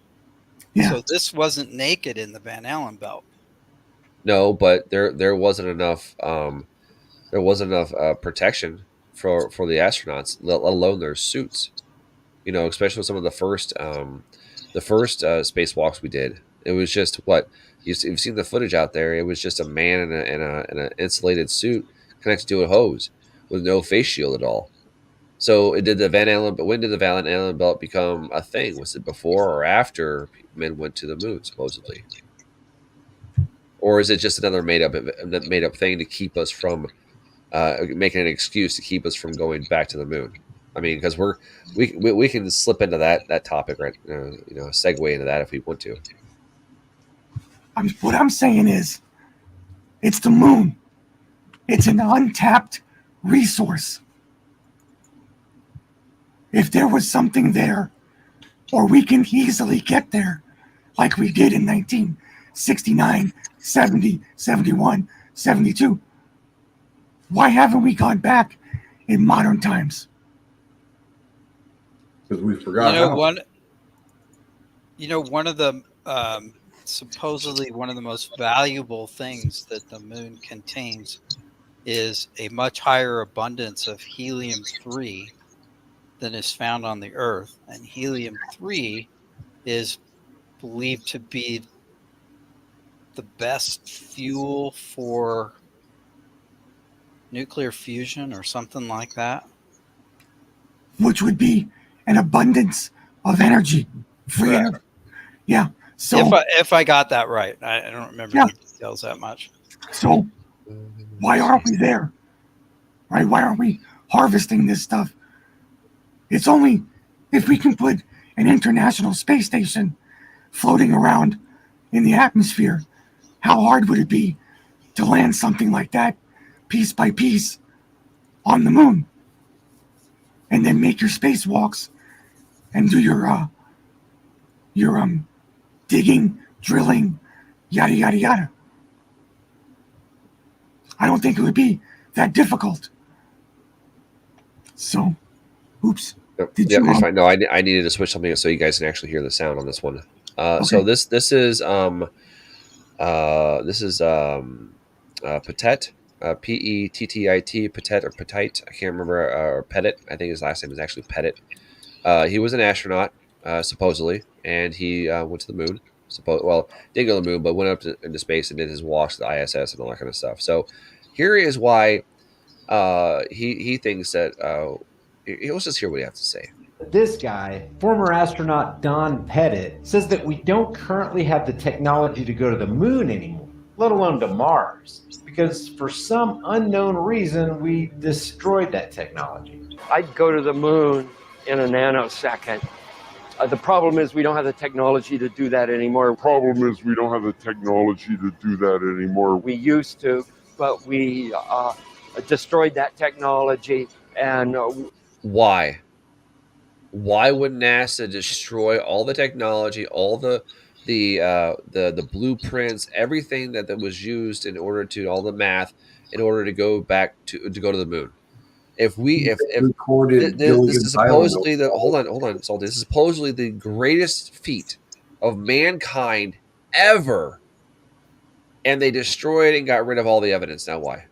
Yeah. So this wasn't naked in the Van Allen belt.
No, but there wasn't enough protection for the astronauts, let alone their suits. Especially with some of the first spacewalks we did. It was just what you've seen the footage out there. It was just a man in an insulated suit connected to a hose with no face shield at all. So did the Van Allen? But when did the Van Allen belt become a thing? Was it before or after men went to the moon, supposedly? Or is it just another made up thing to keep us from making an excuse to keep us from going back to the moon? I mean, because we can slip into that topic, right? Segue into that if we want to.
What I'm saying is, it's the moon. It's an untapped resource. If there was something there, or we can easily get there, like we did in 1969, 70, 71, 72. Why haven't we gone back in modern times?
Because we forgot how.
One of the supposedly one of the most valuable things that the moon contains is a much higher abundance of helium-3 than is found on the Earth. And helium-3 is believed to be the best fuel for nuclear fusion or something like that.
Which would be an abundance of energy. Free energy. Yeah. So
if I got that right, I don't remember the details that much.
So why aren't we there? Right? Why aren't we harvesting this stuff? It's only if we can put an international space station floating around in the atmosphere. How hard would it be to land something like that, piece by piece, on the moon, and then make your spacewalks and do your digging, drilling, yada yada yada? I don't think it would be that difficult. So, oops.
Yep, fine. No, I needed to switch something so you guys can actually hear the sound on this one. So this is Pettit, Pettit, Pettit or Pettit. I can't remember. Or Pettit. I think his last name is actually Pettit. He was an astronaut, supposedly, and he went to the moon. Didn't go to the moon, but went up into space and did his walks to the ISS and all that kind of stuff. So here is why he thinks that. Let's just hear what he has to say.
This guy, former astronaut Don Pettit, says that we don't currently have the technology to go to the moon anymore, let alone to Mars, because for some unknown reason, we destroyed that technology.
I'd go to the moon in a nanosecond. The problem is we don't have the technology to do that anymore. We used to, but we destroyed that technology. And
why? Why would NASA destroy all the technology, all the blueprints, everything that was used in order to all the math in order to go back to go to the moon? If
recorded,
this is supposedly hold on, Salt. This is supposedly the greatest feat of mankind ever, and they destroyed and got rid of all the evidence. Now, why?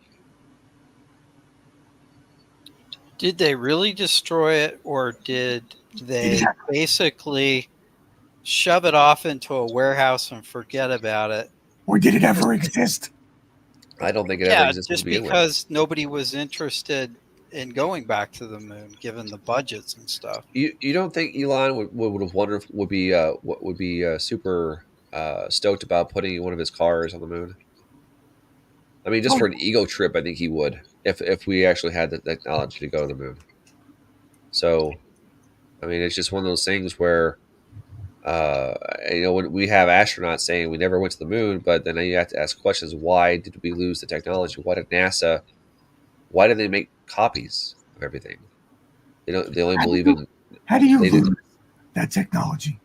Did they really destroy it, or did they basically shove it off into a warehouse and forget about it?
Or did it ever exist?
I don't think it ever existed.
Just because nobody was interested in going back to the moon, given the budgets and stuff.
You don't think Elon would have wondered would be super stoked about putting one of his cars on the moon? I mean, just for an ego trip, I think he would if we actually had the technology to go to the moon. So, I mean, it's just one of those things where, when we have astronauts saying we never went to the moon, but then you have to ask questions: why did we lose the technology? Why did NASA? Why did they make copies of everything? They only believe in.
How do you lose that technology?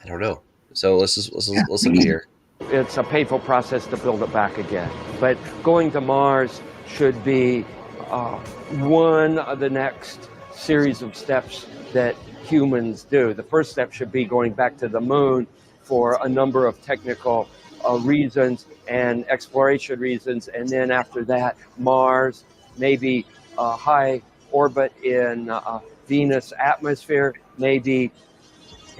I don't know. So let's listen here.
it's a painful process to build it back again. But going to Mars should be one of the next series of steps that humans do. The first step should be going back to the moon for a number of technical reasons and exploration reasons. And then after that, Mars, maybe high orbit in Venus atmosphere, maybe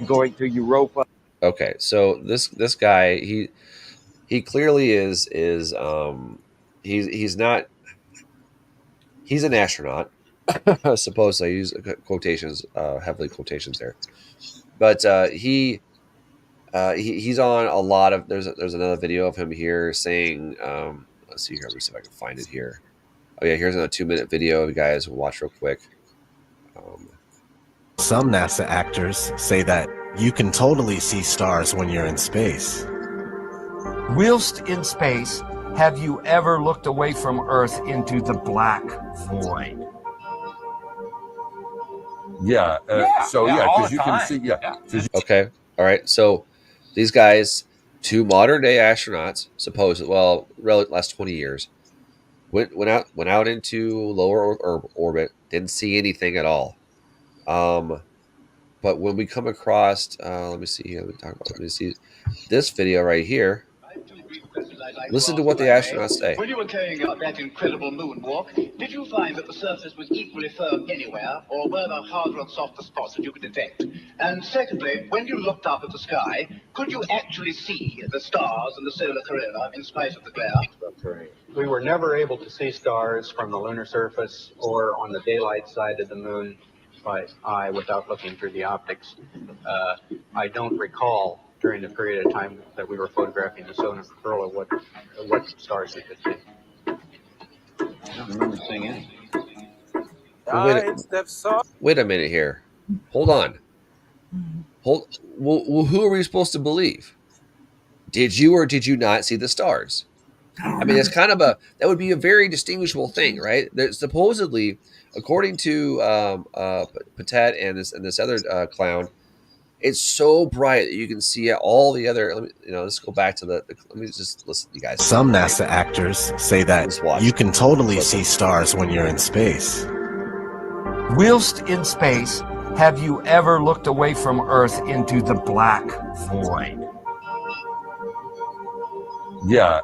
going to Europa.
Okay, so this guy, he clearly is he's not, he's an astronaut. I suppose I use quotations, heavily quotations there, but he's on a lot of. There's another video of him here saying, let's see here. Let me see if I can find it here. Oh yeah, here's another 2-minute video. You guys will watch real quick.
Some NASA actors say that you can totally see stars when you're in space.
Whilst in space, have you ever looked away from Earth into the black void?
Yeah. Because you can see.
Okay. All right. So these guys, 2 modern day astronauts, last 20 years, went out into lower orbit, didn't see anything at all. But when we come across, let me see here. Let me see this video right here. Listen to what the astronauts say.
When you were carrying out that incredible moonwalk, did you find that the surface was equally firm anywhere, or were there harder and softer spots that you could detect? And secondly, when you looked up at the sky, could you actually see the stars and the solar corona in spite of the glare?
We were never able to see stars from the lunar surface or on the daylight side of the moon by eye without looking through the optics. I don't recall during the period of time that we were photographing the solar corona what stars we could see. I don't remember seeing anything.
Wait a minute here. Hold on. Well, who are we supposed to believe? Did you or did you not see the stars? I mean, it's kind of that would be a very distinguishable thing, right? There's supposedly, according to Pettit and this other clown, it's so bright that you can see all the other. Let's go back to let me just listen to you guys.
Some NASA actors say that you can totally see stars when you're in space.
Whilst in space, have you ever looked away from Earth into the black void?
Yeah.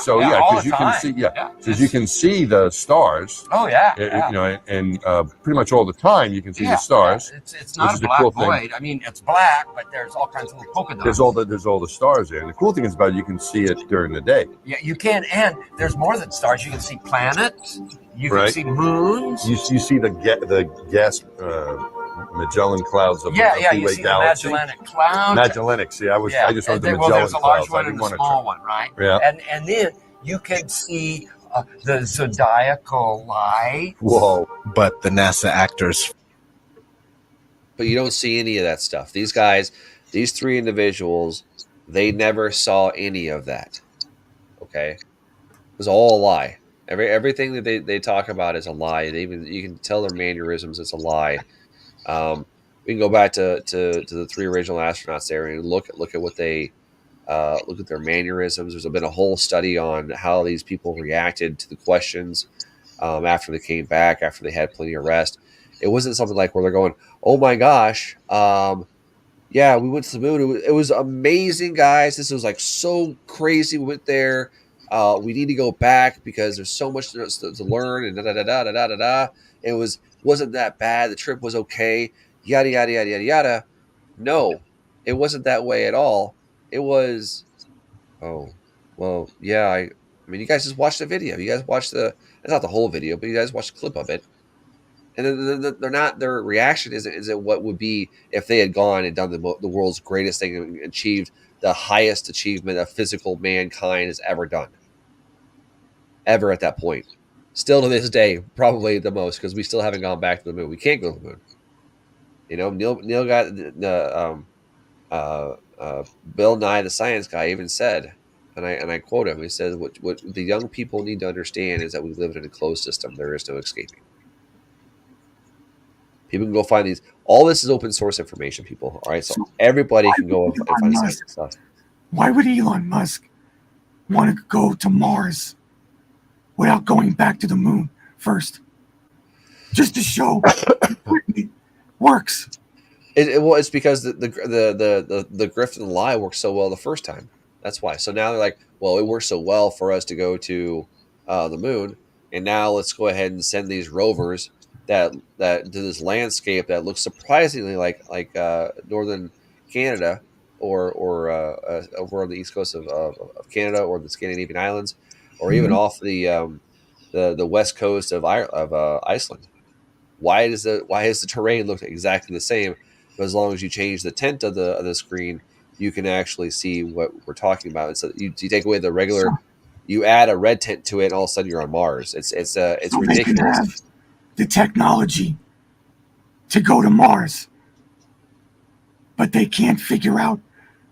So because you can see, because you can see the stars.
Oh yeah.
You know, and pretty much all the time you can see the stars.
It's not a black void. I mean, it's black, but there's all kinds of little polka dots.
There's all the stars there. And the cool thing is about it, you can see it during the day.
Yeah, you can, and there's more than stars. You can see planets. You can see moons.
You see the gas Magellan clouds of the
you see
Galaxy.
the Magellanic Cloud.
Magellanic. See, I just wrote the Magellan
Well, there's a large
clouds.
one and a small one, right?
Yeah.
And then you can see the zodiacal light.
Whoa!
But the NASA actors.
But you don't see any of that stuff. These guys, these three individuals, they never saw any of that. Okay, it was all a lie. Everything that they talk about is a lie. You can tell their mannerisms. It's a lie. We can go back to the three original astronauts there and look at what they look at their mannerisms. There's been a whole study on how these people reacted to the questions after they came back, after they had plenty of rest. It wasn't something like where they're going, "Oh my gosh, yeah, we went to the moon. It was amazing, guys. This was like so crazy. We went there. We need to go back because there's so much to learn." And da da da da da da da. It wasn't that bad. The trip was okay. Yada yada yada yada yada. No, it wasn't that way at all. It was, oh, well, yeah. I mean, you guys just watched the video. You guys watched it's not the whole video, but you guys watched a clip of it. And then they're not. Their reaction isn't what would be if they had gone and done the world's greatest thing and achieved the highest achievement of physical mankind has ever done. Ever at that point. Still to this day, probably the most, because we still haven't gone back to the moon. We can't go to the moon. You know, Neil got Bill Nye, the science guy, even said, and I quote him. He says, "What the young people need to understand is that we live in a closed system. There is no escaping." People can go find these. All this is open source information, people. All right, so everybody can go and find this stuff.
Why would Elon Musk want to go to Mars without going back to the moon first? Just to show it works.
Well, it's because the grift and the lie worked so well the first time. That's why. So now they're like, well, it worked so well for us to go to the moon, and now let's go ahead and send these rovers that do this landscape that looks surprisingly like northern Canada or over on the east coast of Canada or the Scandinavian islands, or even off the west coast of Iceland. Why does the terrain look exactly the same? But as long as you change the tint of the screen, you can actually see what we're talking about. And so you take away the regular, you add a red tint to it, and all of a sudden you're on Mars. It's ridiculous.
The technology to go to Mars, but they can't figure out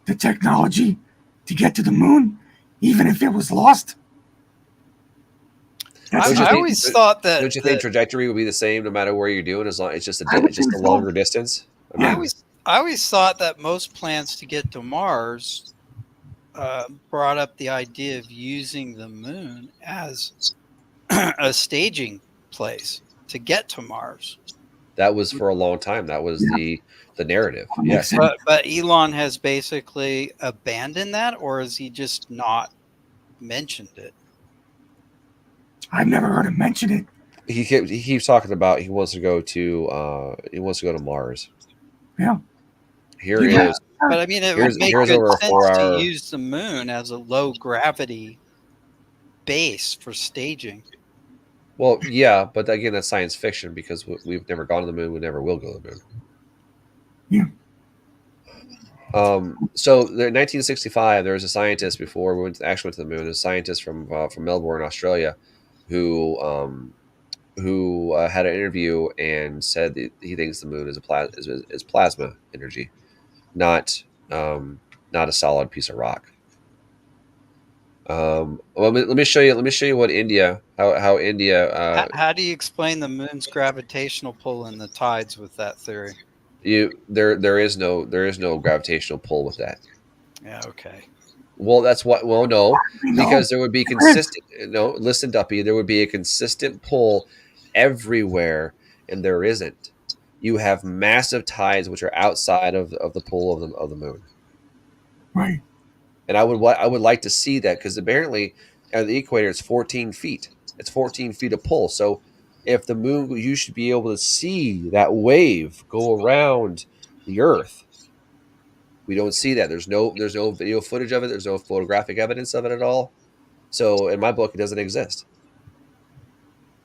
the technology to get to the moon, even if it was lost.
I always thought that.
Don't you think trajectory would be the same no matter where you're doing, as long it's just a longer distance?
I always thought that most plans to get to Mars brought up the idea of using the moon as a staging place to get to Mars.
That was for a long time. That was the narrative. Yes,
but Elon has basically abandoned that, or has he just not mentioned it?
I've never heard him mention it.
He keeps talking about he wants to go to Mars.
Yeah.
Here it is.
But I mean, it would make good sense to use the moon as a low gravity base for staging.
Well, yeah, but again, that's science fiction because we've never gone to the moon. We never will go to the moon.
Yeah.
So in 1965, there was a scientist before we went to the moon. A scientist from Melbourne, Australia, who had an interview and said that he thinks the moon is plasma energy, not a solid piece of rock. Well, let me show you what India how India.
How do you explain the moon's gravitational pull and the tides with that theory?
There is no gravitational pull with that.
Yeah. Okay.
Well, that's what. Well, no, because there would be consistent. No, listen, Duppy. There would be a consistent pull everywhere, and there isn't. you have massive tides which are outside of the pull of the moon.
Right.
And I would like to see that, because apparently at the equator it's 14 feet. It's 14 feet of pull. So if the moon, you should be able to see that wave go around the Earth. We don't see that. There's no video footage of it. There's no photographic evidence of it at all. So in my book, it doesn't exist.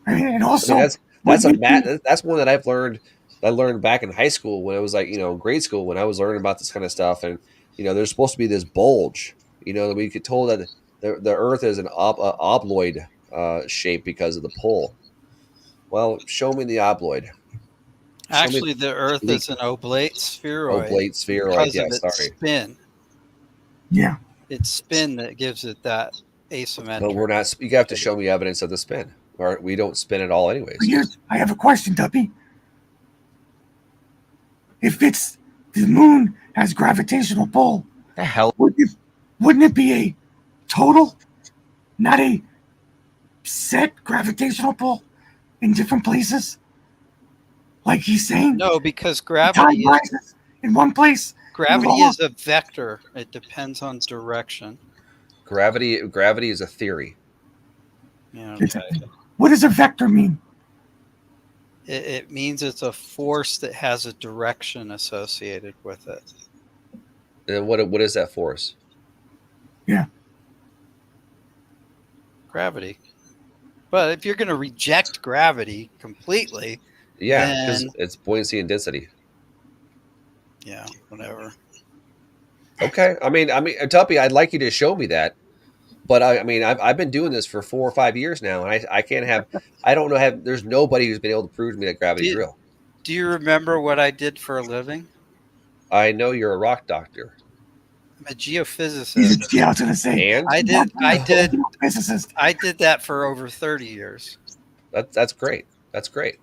And also,
that's one that I've learned. I learned back in high school when I was like, grade school, when I was learning about this kind of stuff. And there's supposed to be this bulge. That we get told that the Earth is an obloid shape because of the pull. Well, show me the obloid.
Actually, the Earth is an oblate spheroid.
Oblate spheroid,
because of its spin.
Yeah.
It's spin that gives it that asymmetric.
But we're not. You have to show me evidence of the spin, or we don't spin at all, anyways.
I have a question, Duppy. If the moon has gravitational pull,
the hell
wouldn't it be a total, not a set gravitational pull in different places? Like he's saying?
No, because gravity
rises in one place.
Gravity is a vector. It depends on direction.
Gravity is a theory.
Yeah. Okay.
What does a vector mean?
It means it's a force that has a direction associated with it.
And what is that force?
Yeah.
Gravity. But if you're going to reject gravity completely,
yeah, because it's buoyancy and density.
Yeah, whatever.
Okay, I mean, Tuppy, I'd like you to show me that, but I've been doing this for 4 or 5 years now, and I can't have. I don't know. There's nobody who's been able to prove to me that gravity's real.
Do you remember what I did for a living?
I know you're a rock doctor.
I'm a geophysicist.
Yeah, I was going to say.
And
I did that for over 30 years.
That's great. That's great.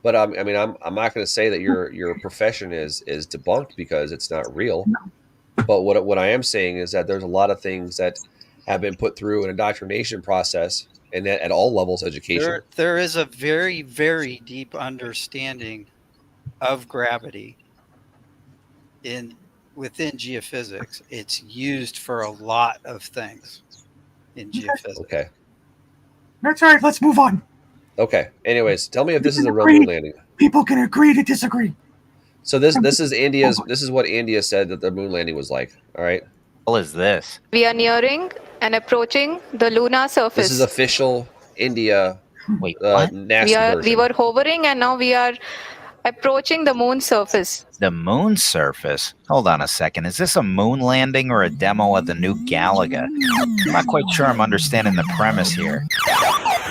But I'm not going to say that your profession is debunked because it's not real.
No.
But what I am saying is that there's a lot of things that have been put through an indoctrination process, and that at all levels of education.
There is a very, very deep understanding of gravity within geophysics. It's used for a lot of things in geophysics.
Okay.
That's all right. Let's move on.
Okay. Anyways, tell me if this is a real moon landing.
People can agree to disagree.
So this is India's. This is what India said that the moon landing was like. All right.
What is this?
We are nearing and approaching the lunar surface.
This is official India.
Wait, what?
We were hovering and now we are approaching the moon surface.
The moon surface? Hold on a second. Is this a moon landing or a demo of the new Galaga? I'm not quite sure I'm understanding the premise here.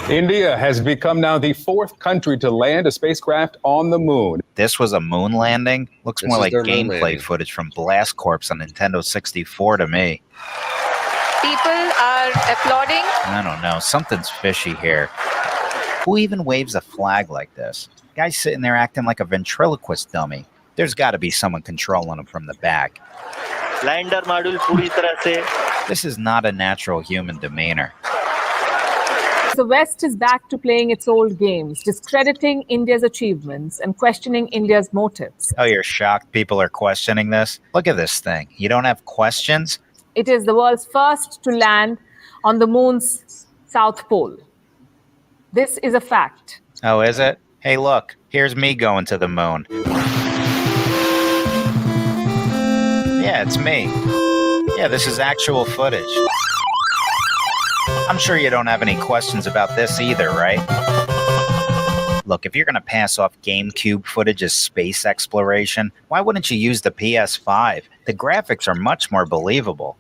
India has become now the 4th country to land a spacecraft on the moon.
This was a moon landing? Looks more like gameplay footage from Blast Corps on Nintendo 64 to me.
People are applauding.
I don't know. Something's fishy here. Who even waves a flag like this? Guy's sitting there acting like a ventriloquist dummy. There's got to be someone controlling him from the back. This is not a natural human demeanor.
The West is back to playing its old games, discrediting India's achievements and questioning India's motives.
Oh, you're shocked people are questioning this? Look at this thing. You don't have questions?
It is the world's first to land on the moon's south pole. This is a fact.
Oh, is it? Hey, look, here's me going to the moon. Yeah, it's me. Yeah, this is actual footage. I'm sure you don't have any questions about this either, right? Look, if you're going to pass off GameCube footage as space exploration, why wouldn't you use the PS5? The graphics are much more believable.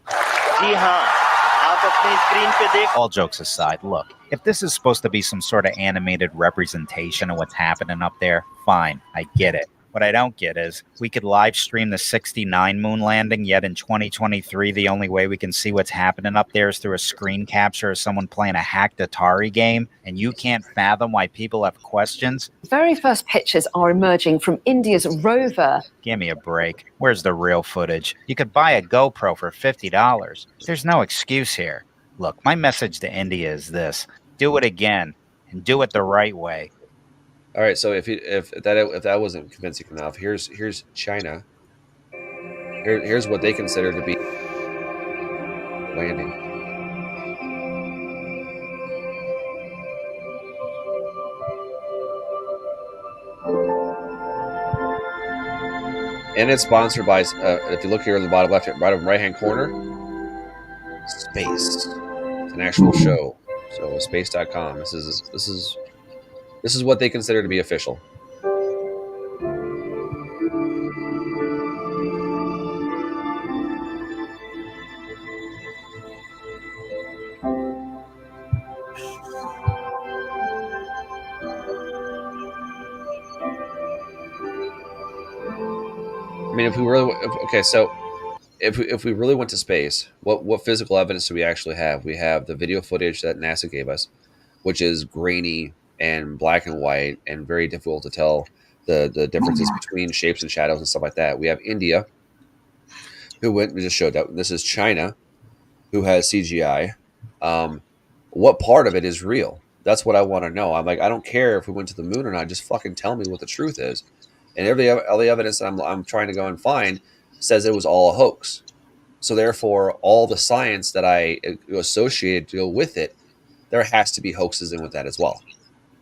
All jokes aside, look, if this is supposed to be some sort of animated representation of what's happening up there, fine, I get it. What I don't get is we could live stream the 69 moon landing, yet in 2023, the only way we can see what's happening up there is through a screen capture of someone playing a hacked Atari game, and you can't fathom why people have questions?
The very first pictures are emerging from India's Rover.
Give me a break. Where's the real footage? You could buy a GoPro for $50. There's no excuse here. Look, my message to India is this. Do it again, and do it the right way.
All right, so if that wasn't convincing enough, here's China. Here's what they consider to be landing. And it's sponsored by, if you look here in the bottom left, right hand corner, Space. It's an actual show. So space.com. This is what they consider to be official. I mean, if we really if we really went to space, what physical evidence do we actually have? We have the video footage that NASA gave us, which is grainy and black and white and very difficult to tell the differences between shapes and shadows and stuff like that. We have India, who went and just showed that. This is China, who has CGI. What part of it is real? That's what I want to know. I'm like, I don't care if we went to the moon or not. Just fucking tell me what the truth is. And all the evidence that I'm trying to go and find says it was all a hoax. So therefore, all the science that I associated to go with it, there has to be hoaxes in with that as well.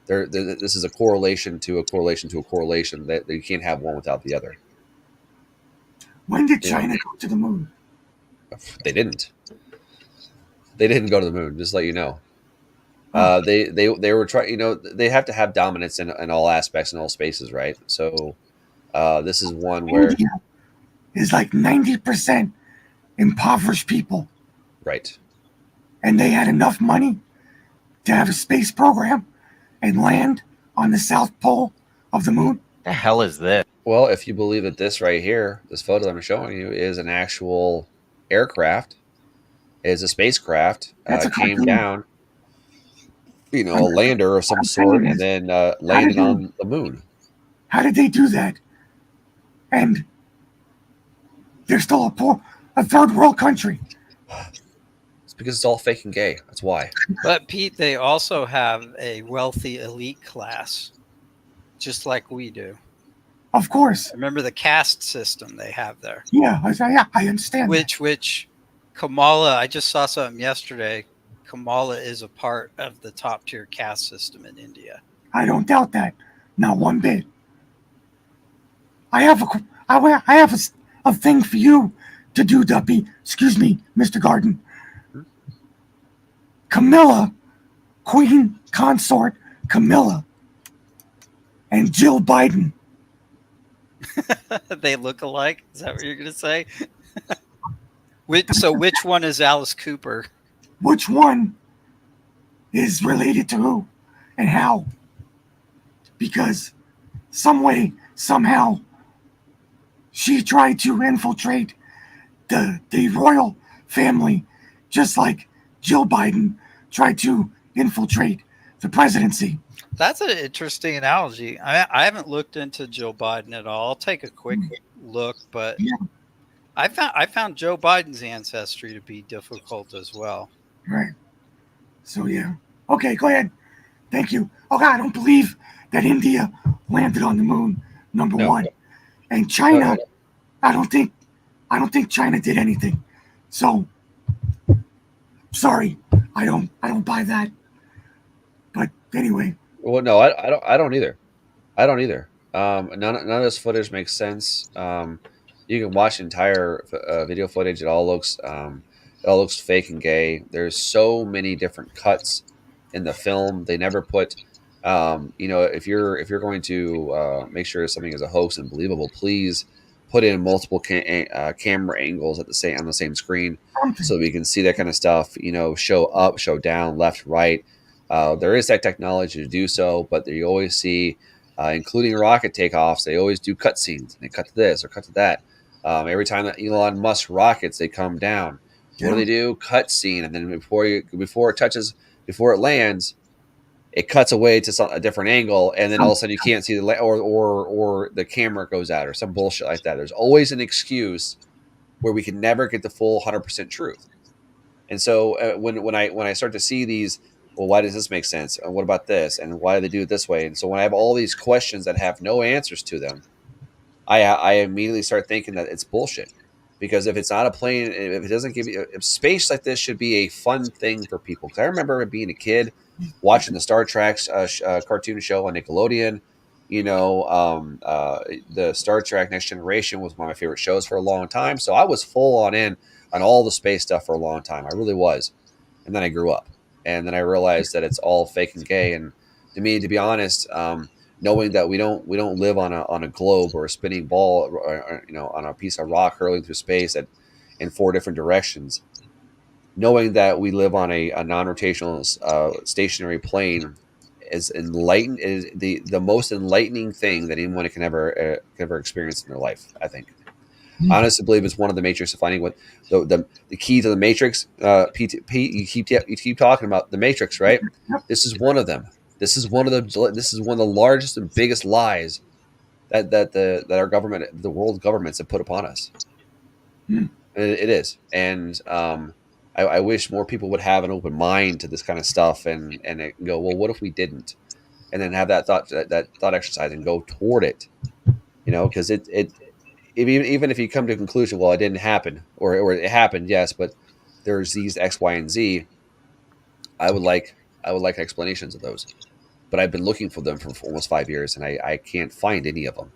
This is a correlation to a correlation to a correlation that you can't have one without the other.
When did China go to the moon?
They didn't. They didn't go to the moon. Just to let you know. They were trying. They have to have dominance in all aspects in all spaces, right? So this is one where
India is like 90% impoverished people,
right?
And they had enough money to have a space program and land on the South Pole of the moon.
The hell is this?
Well, if you believe that this right here, this photo that I'm showing you, is an actual aircraft, is a spacecraft, came down, a lander of some sort, and then landed on the moon.
How did they do that? And they're still a third world country.
It's because it's all fake and gay. That's why.
But Pete, they also have a wealthy elite class, just like we do.
Of course.
Remember the caste system they have there?
Yeah, I understand.
Which Kamala, I just saw something yesterday. Kamala is a part of the top tier caste system in India.
I don't doubt that. Not one bit. I have a thing for you to do, Duppy. Excuse me, Mr. Garden. Camilla, Queen Consort Camilla, and Jill Biden.
They look alike? Is that what you're going to say? Which one is Alice Cooper?
Which one is related to who and how? Because some way, somehow, she tried to infiltrate the royal family, just like Jill Biden tried to infiltrate the presidency.
That's an interesting analogy. I haven't looked into Jill Biden at all. I'll take a quick look, but I found Joe Biden's ancestry to be difficult as well.
Right. So yeah. Okay, go ahead. Thank you. Okay, I don't believe that India landed on the moon. Number one, and China. I don't think China did anything. So sorry, I don't buy that. But anyway.
Well, no, I don't either. I don't either. None of this footage makes sense. You can watch entire video footage. It all looks fake and gay. There's so many different cuts in the film. They never put, if you're going to make sure something is a hoax and believable, please put in multiple camera angles on the same screen so we can see that kind of stuff. Show up, show down, left, right. There is that technology to do so, but you always see, including rocket takeoffs, they always do cut scenes. They cut to this or cut to that. Every time that Elon Musk rockets, they come down. What do they do? Cut scene, and then before it lands, it cuts away to a different angle, and then all of a sudden you can't see or the camera goes out or some bullshit like that. There's always an excuse where we can never get the full 100% truth. And so when I start to see these well, why does this make sense? And what about this? And why do they do it this way? And so when I have all these questions that have no answers to them, I immediately start thinking that it's bullshit. Because if it's not a plane, if it doesn't give you, if space like this should be a fun thing for people. Because I remember being a kid watching the Star Trek cartoon show on Nickelodeon. The Star Trek Next Generation was one of my favorite shows for a long time. So I was full on all the space stuff for a long time. I really was. And then I grew up. And then I realized that it's all fake and gay. And to me, to be honest, knowing that we don't live on a globe or a spinning ball, or, on a piece of rock hurling through space in 4 different directions, knowing that we live on a non-rotational stationary plane is the most enlightening thing that anyone can ever experience in their life. I think. I honestly believe it's one of the Matrix defining what the key to the Matrix. Pete, you keep talking about the Matrix, right? This is one of them. This is one of the largest and biggest lies that our government, the world governments, have put upon us. It is, and I wish more people would have an open mind to this kind of stuff and go, well, what if we didn't? And then have that thought exercise and go toward it. Because even if you come to a conclusion, well, it didn't happen, or it happened, yes, but there's these X, Y, and Z. I would like explanations of those, but I've been looking for them for almost 5 years, and I can't find any of them.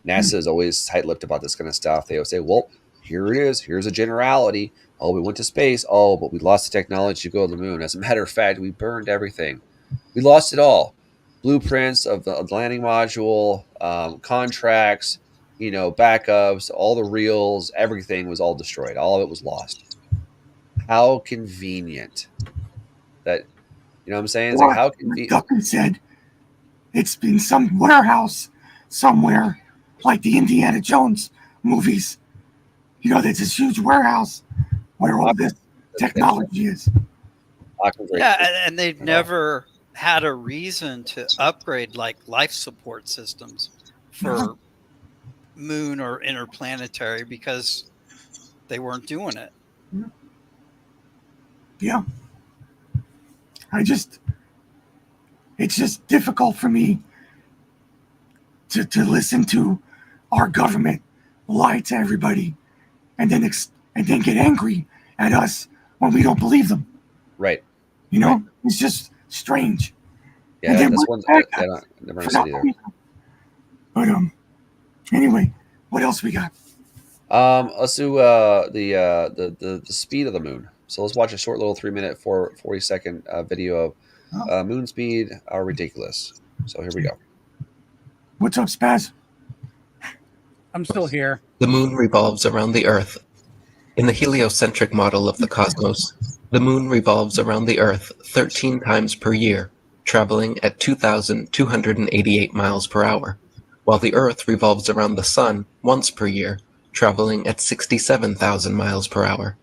NASA is always tight-lipped about this kind of stuff. They always say, well, here it is. Here's a generality. Oh, we went to space. Oh, but we lost the technology to go to the moon. As a matter of fact, we burned everything. We lost it all. Blueprints of the landing module, contracts, backups, all the reels, everything was all destroyed. All of it was lost. How convenient that, what I'm saying? It's like, how convenient.
Duffin said it's been some warehouse somewhere, like the Indiana Jones movies. There's this huge warehouse where all this technology is.
Yeah, and they've never had a reason to upgrade like life support systems for moon or interplanetary because they weren't doing it.
Yeah. It's just difficult for me to listen to our government lie to everybody and then get angry at us when we don't believe them.
Right.
It's just strange.
Yeah, that's one I never understood either.
But anyway, what else we got?
Let's do the speed of the moon. So let's watch a short little 3-minute 40-second video of moon speed are ridiculous. So here we go.
What's up, Spaz?
I'm still here.
The moon revolves around the Earth. In the heliocentric model of the cosmos, the moon revolves around the Earth 13 times per year, traveling at 2,288 miles per hour, while the Earth revolves around the Sun once per year, traveling at 67,000 miles per hour.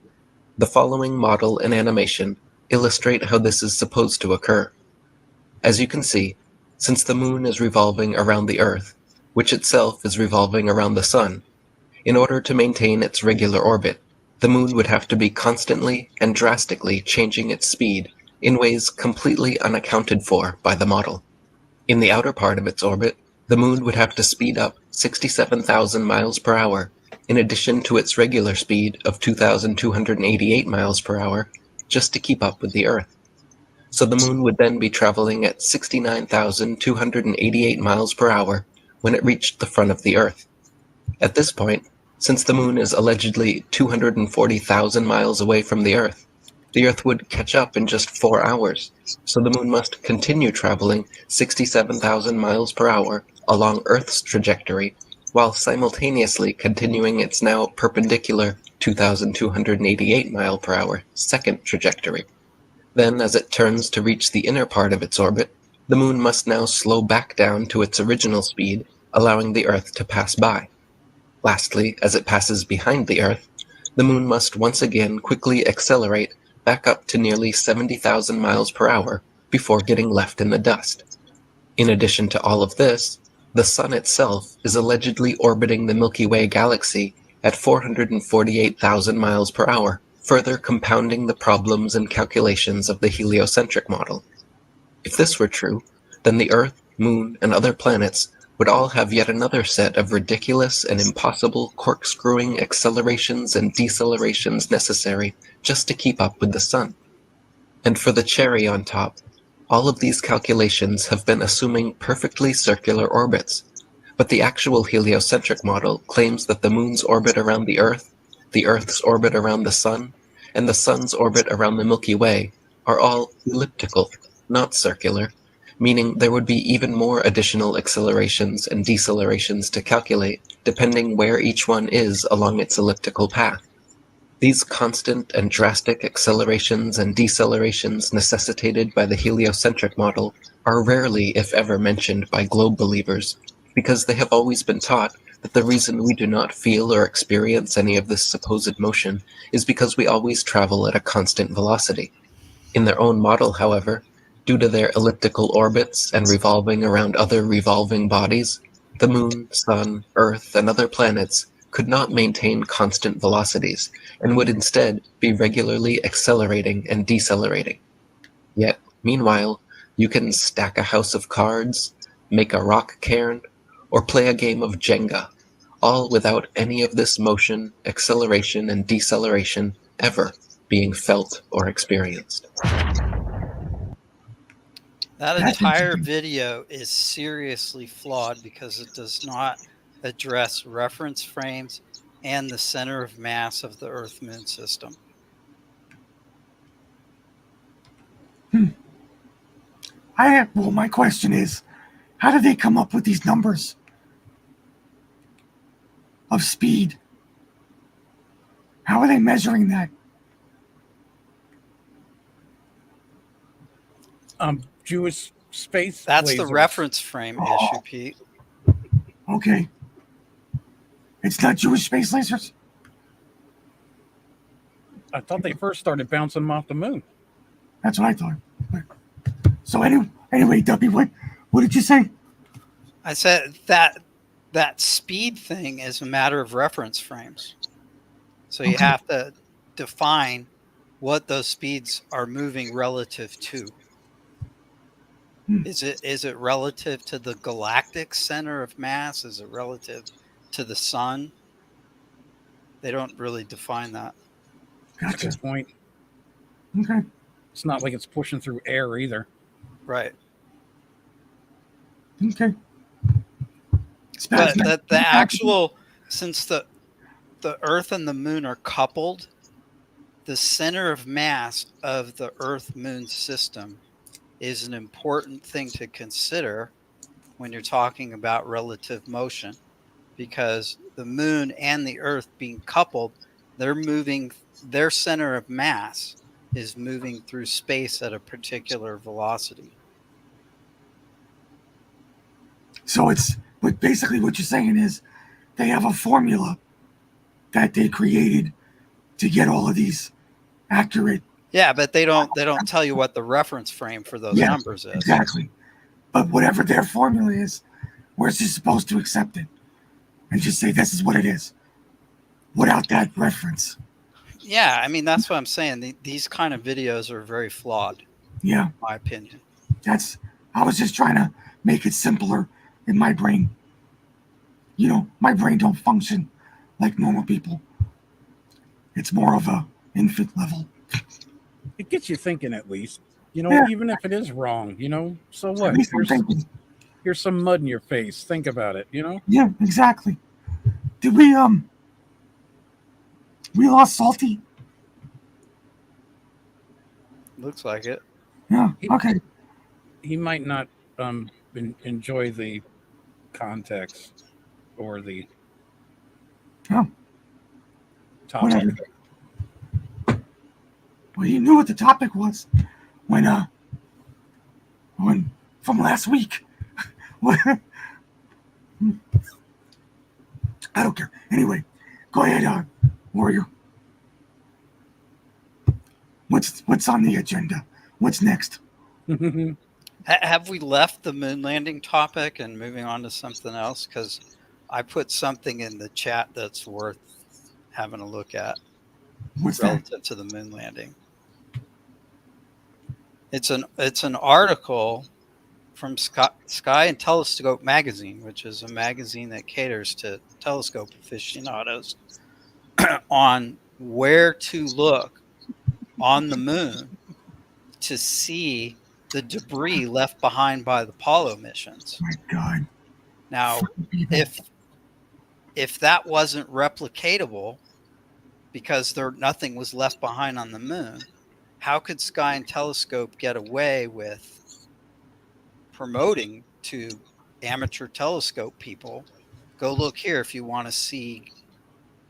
The following model and animation illustrate how this is supposed to occur. As you can see, since the moon is revolving around the Earth, which itself is revolving around the Sun, in order to maintain its regular orbit, the moon would have to be constantly and drastically changing its speed in ways completely unaccounted for by the model. In the outer part of its orbit, the moon would have to speed up 67,000 miles per hour, in addition to its regular speed of 2,288 miles per hour, just to keep up with the Earth. So the moon would then be traveling at 69,288 miles per hour when it reached the front of the Earth. At this point, since the moon is allegedly 240,000 miles away from the Earth would catch up in just 4 hours, so the moon must continue traveling 67,000 miles per hour along Earth's trajectory, while simultaneously continuing its now perpendicular 2,288 mile per hour second trajectory. Then, as it turns to reach the inner part of its orbit, the moon must now slow back down to its original speed, allowing the Earth to pass by. Lastly, as it passes behind the Earth, the moon must once again quickly accelerate back up to nearly 70,000 miles per hour before getting left in the dust. In addition to all of this, the Sun itself is allegedly orbiting the Milky Way galaxy at 448,000 miles per hour further compounding the problems and calculations of the heliocentric model. If this were true, then the Earth, Moon, and other planets would all have yet another set of ridiculous and impossible corkscrewing accelerations and decelerations necessary just to keep up with the Sun. And for the cherry on top, all of these calculations have been assuming perfectly circular orbits, but the actual heliocentric model claims that the Moon's orbit around the Earth's orbit around the Sun, and the Sun's orbit around the Milky Way are all elliptical, not circular, meaning there would be even more additional accelerations and decelerations to calculate depending where each one is along its elliptical path. These constant and drastic accelerations and decelerations necessitated by the heliocentric model are rarely, if ever, mentioned by globe believers, because they have always been taught that the reason we do not feel or experience any of this supposed motion is because we always travel at a constant velocity. In their own model, however, due to their elliptical orbits and revolving around other revolving bodies, the Moon, Sun, Earth, and other planets could not maintain constant velocities and would instead be regularly accelerating and decelerating. Yet, meanwhile, you can stack a house of cards, make a rock cairn, or play a game of Jenga, all without any of this motion, acceleration, and deceleration ever being felt or experienced.
That entire video is seriously flawed because it does not address reference frames and the center of mass of the Earth-Moon system.
Well, my question is, how did they come up with these numbers of speed? How are they measuring that?
Jewish space.
That's
lasers.
the reference frame issue, Pete.
Okay. It's not Jewish space lasers?
I thought they first started bouncing them off the moon.
That's what I thought. So anyway, Duppy, what did you say?
I said that speed thing is a matter of reference frames. So you have to define what those speeds are moving relative to. Is it relative to the galactic center of mass? Is it relative to the sun? They don't really define that.
That's a good point.
Okay.
It's not like it's pushing through air either.
Right.
Okay.
But the actual, since the Earth and the Moon are coupled, the center of mass of the Earth-Moon system is an important thing to consider when you're talking about relative motion, because the Moon and the Earth being coupled, their center of mass is moving through space at a particular velocity.
So but basically what you're saying is they have a formula that they created to get all of these accurate.
Yeah, but they don't tell you what the reference frame for those numbers is.
Exactly. But whatever their formula is, we're just supposed to accept it and just say this is what it is without that reference.
Yeah, I mean, that's what I'm saying. These kind of videos are very flawed.
Yeah.
In my opinion.
I was just trying to make it simpler in my brain. You know, my brain don't function like normal people. It's more of a infant level.
It gets you thinking at least. You know, even if it is wrong, you know, so what? Here's some mud in your face. Think about it, you know?
Yeah, exactly. Did we lost Salty?
Looks like it.
Yeah, okay.
He might not enjoy the context or the topic.
Whatever. Well, he knew what the topic was when from last week. I don't care. Anyway, go ahead, Warrior. What's on the agenda? What's next?
Have we left the moon landing topic and moving on to something else? Because I put something in the chat that's worth having a look at.
What's that?
relative to the moon landing. It's an article from Sky and Telescope magazine, which is a magazine that caters to telescope aficionados, on where to look on the moon to see the debris left behind by the Apollo missions.
My God.
Now, if that wasn't replicatable because nothing was left behind on the moon, how could Sky and Telescope get away with promoting to amateur telescope people, go look here if you want to see,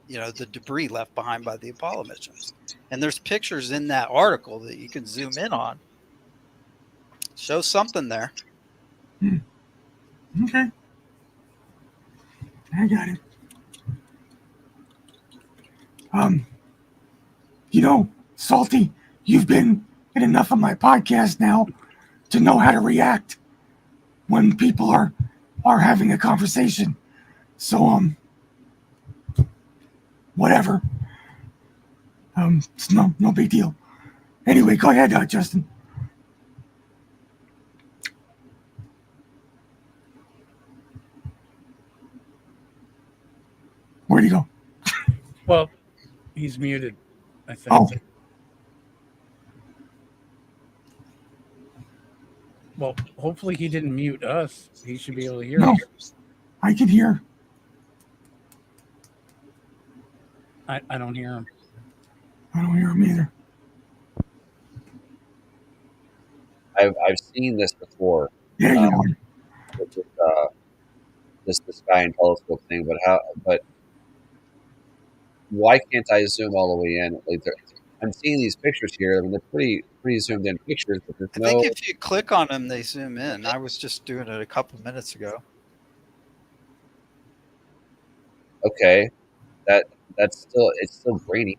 the debris left behind by the Apollo missions? And there's pictures in that article that you can zoom in on. Show something there.
Okay. I got it. Salty, you've been in enough of my podcast now to know how to react when people are having a conversation. So, whatever. It's no big deal. Anyway, go ahead, Justin. Where'd he go?
Well, he's muted, I think.
Oh.
Well, hopefully he didn't mute us. He should be able to hear
No,
us.
I can hear.
I don't hear him.
I don't hear him either.
I've seen this before.
Yeah, you know.
This Sky and Telescope thing, but why can't I zoom all the way in? I'm seeing these pictures here. I mean, they're pretty zoomed in pictures, but there's
I think if you click on them, they zoom in. I was just doing it a couple minutes ago.
Okay, it's still grainy.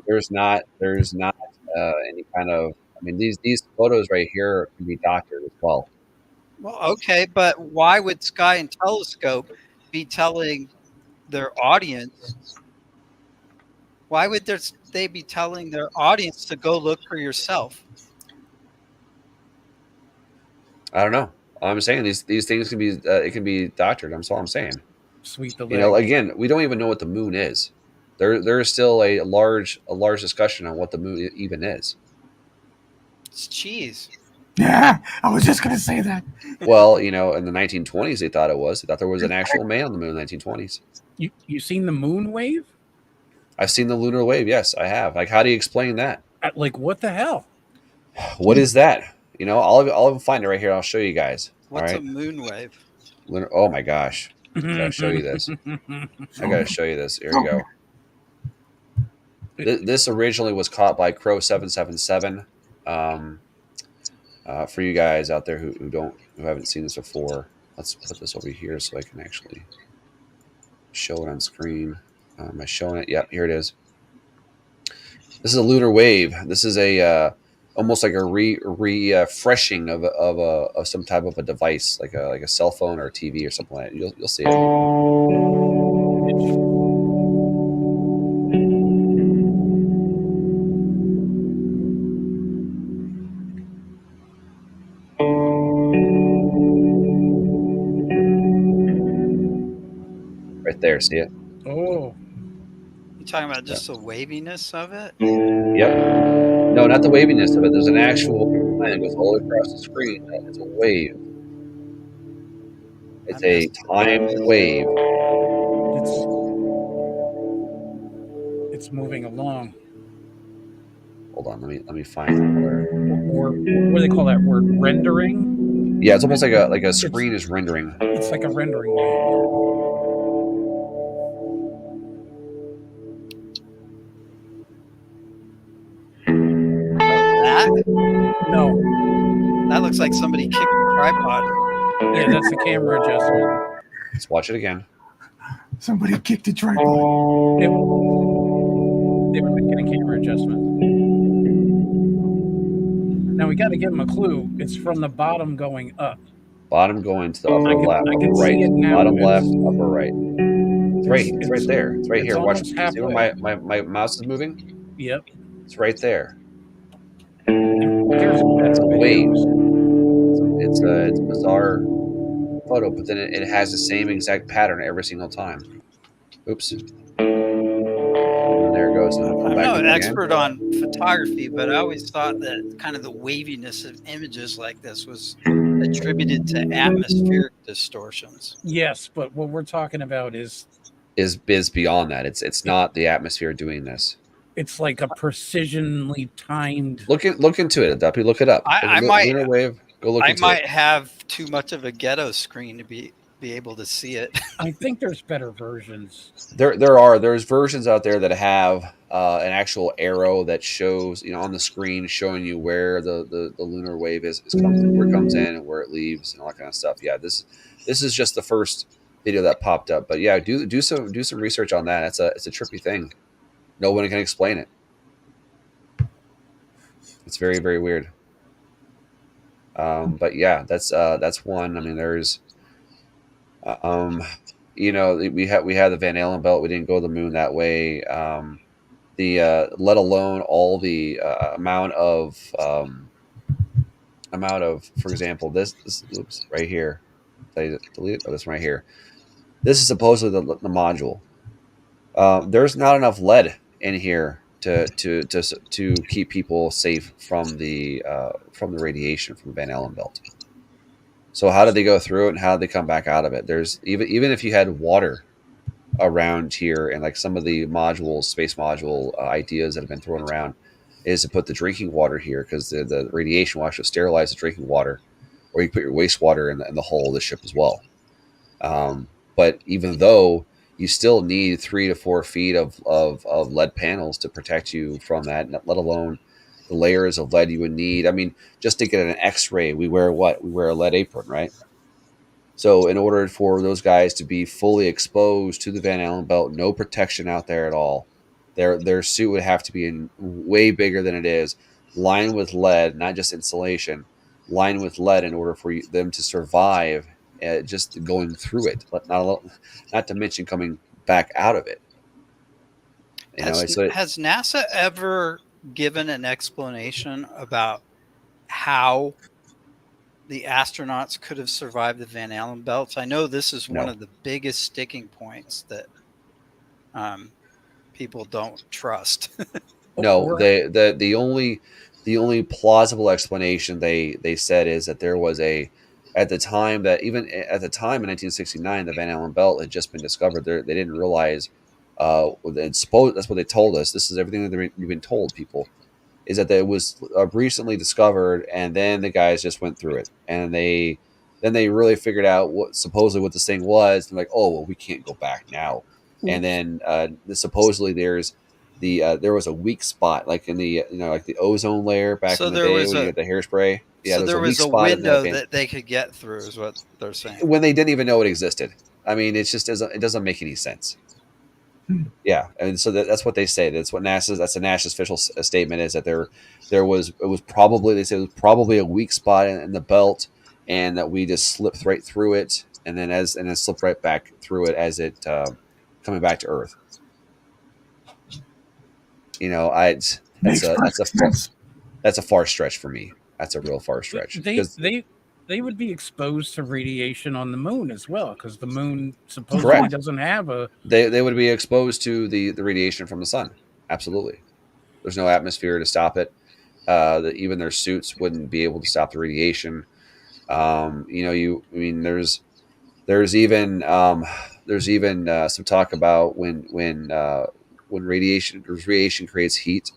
There's not any kind of. I mean, these photos right here can be doctored as well.
Well, okay, but why would Sky and Telescope be telling their audience? Why would they be telling their audience to go look for yourself?
I don't know. I'm saying these things can be it can be doctored. That's all I'm saying.
Sweet the
again, we don't even know what the moon is. There is still a large discussion on what the moon even is.
It's cheese.
Yeah, I was just going to say that.
Well, in the 1920s, they thought it was. They thought there was an actual man on the moon in the 1920s.
You seen the moon wave?
I've seen the lunar wave. Yes, I have. Like, how do you explain that?
Like, what the hell?
What is that? I'll find it right here. I'll show you guys.
What's
all
a
right?
moon wave?
Lunar. Oh my gosh! I gotta show you this. I gotta show you this. Here we go. This originally was caught by Crow 777. For you guys out there who haven't seen this before, let's put this over here so I can actually show it on screen. Am I showing it? Yep, here it is. This is a lunar wave. This is a almost like a refreshing of some type of a device, like a cell phone or a TV or something like that. You'll see it. Right there, see it?
Oh.
You talking about just the waviness of it?
Yep. No, not the waviness of it. There's an actual line that goes all across the screen. It's a wave. It's a timed wave.
It's moving along.
Hold on, let me find where.
Or what do they call that word? Rendering?
Yeah, it's almost like a screen is rendering.
It's like a rendering wave.
That?
No.
That looks like somebody kicked the tripod.
Yeah, that's the camera adjustment.
Let's watch it again.
Somebody kicked the tripod.
They were making a camera adjustment. Now we got to give them a clue. It's from the bottom going up.
Bottom going to the upper left,
I
upper
can
right.
see it now.
Bottom left, upper right. It's right there. It's right
it's
here. Watch.
almost
See where
halfway.
my mouse is moving?
Yep.
It's right there.
There's
It's a wave.
videos.
It's a bizarre photo, but then it has the same exact pattern every single time. Oops. And there it goes. And it'll come
I'm
back
no
up again.
expert on photography, but I always thought that kind of the waviness of images like this was attributed to atmospheric distortions.
Yes, but what we're talking about is
beyond that. It's not the atmosphere doing this.
it's like a precisionally timed.
Look into it, Duppy. Look it up.
I might
Lunar wave. Go look into
might
it.
have too much of a ghetto screen to be able to see it.
I think there's better versions.
There's versions out there that have an actual arrow that shows, on the screen, showing you where the lunar wave where it comes in and where it leaves and all that kind of stuff. Yeah, this is just the first video that popped up, but yeah, do some research on that. It's a trippy thing. No one can explain it. It's very, very weird. But yeah, that's one. I mean, there's we had the Van Allen belt. We didn't go to the moon that way. Let alone all the amount of, for example, this oops, right here. Did I delete it? Oh, this right here. This is supposedly the module. There's not enough lead in here to keep people safe from the radiation from the Van Allen belt. So how did they go through it, and how did they come back out of it? There's even if you had water around here, and like some of the space module ideas that have been thrown around, is to put the drinking water here, because the radiation will actually sterilize the drinking water, or you can put your wastewater in the hull of the ship as well. But even though you still need 3 to 4 feet of lead panels to protect you from that, let alone the layers of lead you would need. I mean, just to get an X-ray, we wear what? We wear a lead apron, right? So in order for those guys to be fully exposed to the Van Allen belt, no protection out there at all, their suit would have to be way bigger than it is, lined with lead, not just insulation, lined with lead in order for them to survive just going through it, not to mention coming back out of it.
Has NASA ever given an explanation about how the astronauts could have survived the Van Allen belts? I know this is one of the biggest sticking points that people don't trust.
No, the only plausible explanation they said is that there was at the time in 1969, the Van Allen belt had just been discovered. They didn't realize. That's what they told us. This is everything that we've been told, people, is that it was recently discovered, and then the guys just went through it, and then they really figured out what this thing was. And like, oh well, we can't go back now. And then supposedly there was a weak spot, like in the like the ozone layer back in the day when you had the hairspray. Yeah,
so there was a window that they could get through, is what they're saying.
When they didn't even know it existed. I mean, it doesn't make any sense. Yeah, and so that's what they say. That's the NASA's official statement, is that it was probably a weak spot in the belt, and that we just slipped right through it, and then slipped right back through it as it coming back to Earth. That's a far stretch for me. That's a real far stretch.
They would be exposed to radiation on the moon as well, because the moon supposedly doesn't have a.
They would be exposed to the radiation from the sun. Absolutely, there's no atmosphere to stop it. Even their suits wouldn't be able to stop the radiation. There's even some talk about when radiation creates heat.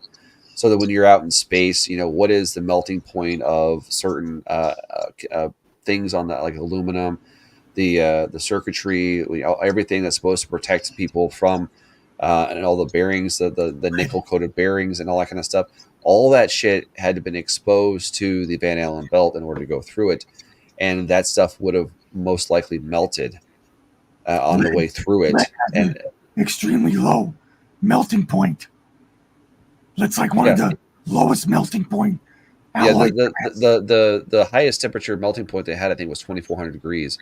So that when you're out in space, what is the melting point of certain things on that, like aluminum, the circuitry, everything that's supposed to protect people from, and all the bearings, the nickel coated bearings and all that kind of stuff. All that shit had to been exposed to the Van Allen belt in order to go through it, and that stuff would have most likely melted on the way through it. And
extremely low melting point. That's like one of the lowest melting point.
Yeah, the highest temperature melting point they had, I think, was 2,400 degrees.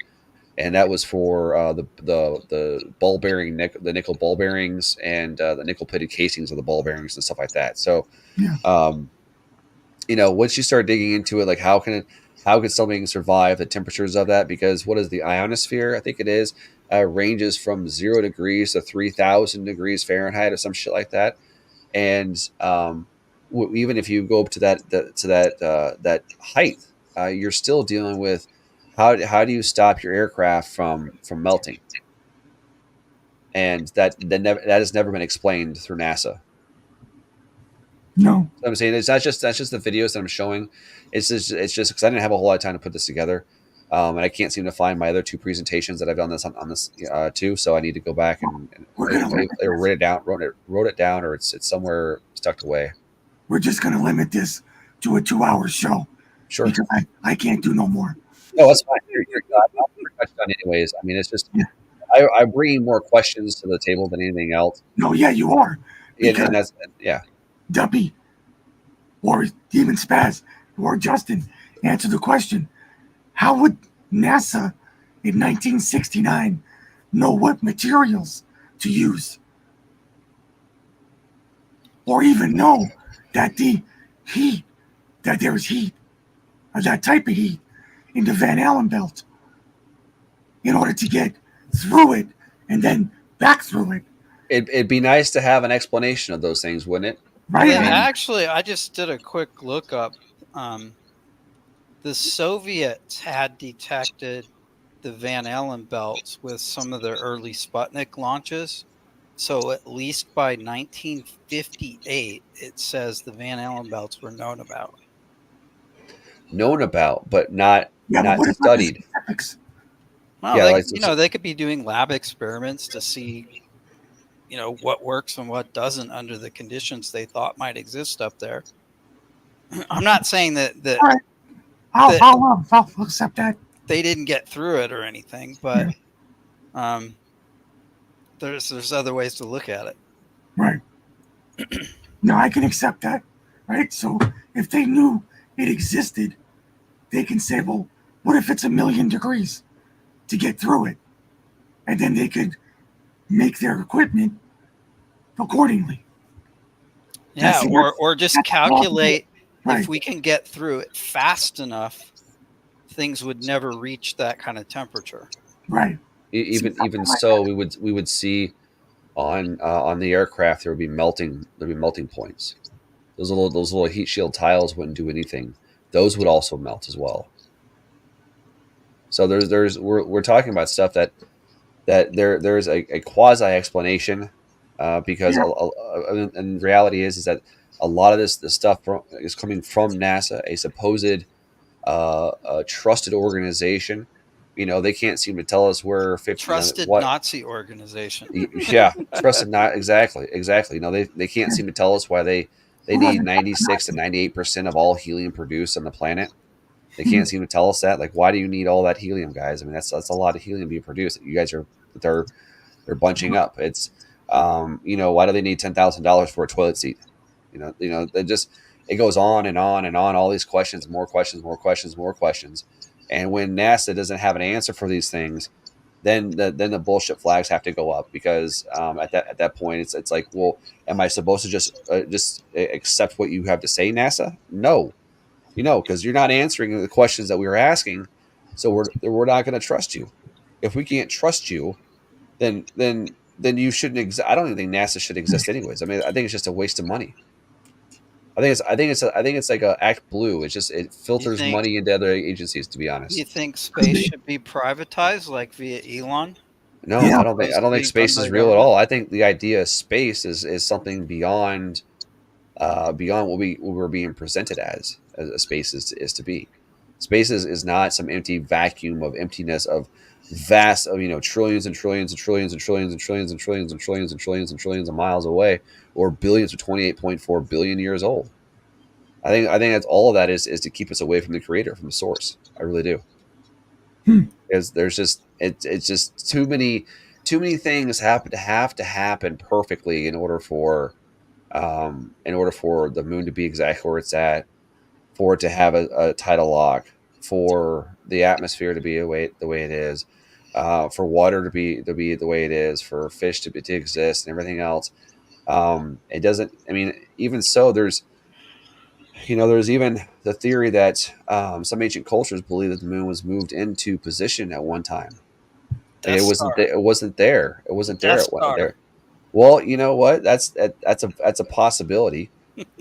and that was for the ball bearing the nickel ball bearings and the nickel pitted casings of the ball bearings and stuff like that. So, once you start digging into it, like how can something survive the temperatures of that? Because what is the ionosphere? I think it is ranges from 0 degrees to 3,000 degrees Fahrenheit or some shit like that. And even if you go up to that height, you're still dealing with how do you stop your aircraft from melting? And that has never been explained through NASA.
No,
So I'm saying that's just the videos that I'm showing. It's just because I didn't have a whole lot of time to put this together, and I can't seem to find my other two presentations that I've done on this too. So I need to go back and wrote it down, or it's somewhere tucked away.
We're just going to limit this to a 2-hour show.
Sure.
Because I can't do no more.
No, that's fine. You're I'm pretty much done anyways. I mean, it's just I'm bringing more questions to the table than anything else.
No, yeah, you are.
And that's
Duppy, or even Spaz, or Justin, answer the question. How would NASA in 1969 know what materials to use? Or even know that there's heat, or that type of heat, in the Van Allen belt in order to get through it and then back through it.
It'd be nice to have an explanation of those things, wouldn't it?
Right.
Yeah, actually, I just did a quick look up. The Soviets had detected the Van Allen belts with some of their early Sputnik launches. So at least by 1958, it says the Van Allen belts were known about.
Known about, but not studied.
Well, yeah, they could be doing lab experiments to see, what works and what doesn't under the conditions they thought might exist up there. I'm not saying that
I'll accept that.
They didn't get through it or anything, but there's other ways to look at it.
Right. No, I can accept that. Right. So if they knew it existed, they can say, well, what if it's 1,000,000 degrees to get through it? And then they could make their equipment accordingly.
Yeah, or just calculate if we can get through it fast enough, things would never reach that kind of temperature.
Right.
Even so, we would see on the aircraft there would be melting points. Those little heat shield tiles wouldn't do anything. Those would also melt as well. So we're talking about stuff that there's a quasi explanation because and the reality is that a lot of this stuff is coming from NASA, a supposed trusted organization. They can't seem to tell us where 50
trusted Nazi organization.
Yeah, trusted not exactly. They can't seem to tell us why they need 96 to 98% of all helium produced on the planet. They can't seem to tell us that. Like, why do you need all that helium, guys? I mean, that's a lot of helium being produced. You guys they're bunching up. It's why do they need $10,000 for a toilet seat? It goes on and on and on. All these questions, more questions, more questions, more questions. And when NASA doesn't have an answer for these things, then the bullshit flags have to go up because at that point it's like, well, am I supposed to just accept what you have to say, NASA? No. Because you're not answering the questions that we were asking, so we're not going to trust you. If we can't trust you, then you shouldn't exist. I don't even think NASA should exist anyways. I mean, I think it's just a waste of money. I think it's like a Act Blue. It filters money into other agencies. To be honest,
Do you think space should be privatized, like via Elon?
No, I don't think space is real at all. I think the idea of space is something beyond what we're being presented as a space is to be. Space is not some empty vacuum of emptiness of vast trillions and trillions and trillions and trillions and trillions and trillions and trillions and trillions and trillions of miles away, or billions of 28.4 billion years old. I think that's all of that is to keep us away from the creator, from the source. I really do. Because there's just it's just too many things have to happen perfectly in order for the moon to be exactly where it's at, for it to have a tidal lock, for the atmosphere to be the way it is, for water to be the way it is, for fish to exist, and everything else. It doesn't. I mean, even so, there's even the theory that some ancient cultures believe that the moon was moved into position at one time. Like, it wasn't. It wasn't there. It wasn't there.
Death Star.
There. Well, you know what? That's a possibility,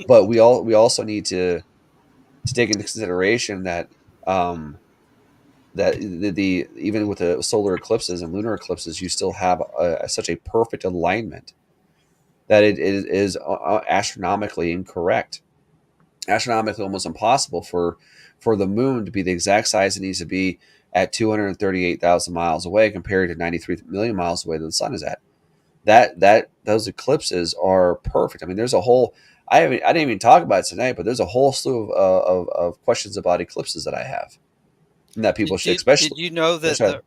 but we also need to take into consideration that that the even with the solar eclipses and lunar eclipses, you still have such a perfect alignment that it is astronomically incorrect, astronomically almost impossible for the moon to be the exact size it needs to be at 238,000 miles away compared to 93 million miles away that the sun is at. Those eclipses are perfect. I mean, there's a whole I didn't even talk about it tonight, but there's a whole slew of questions about eclipses that I have, and that people should especially.
Did you know that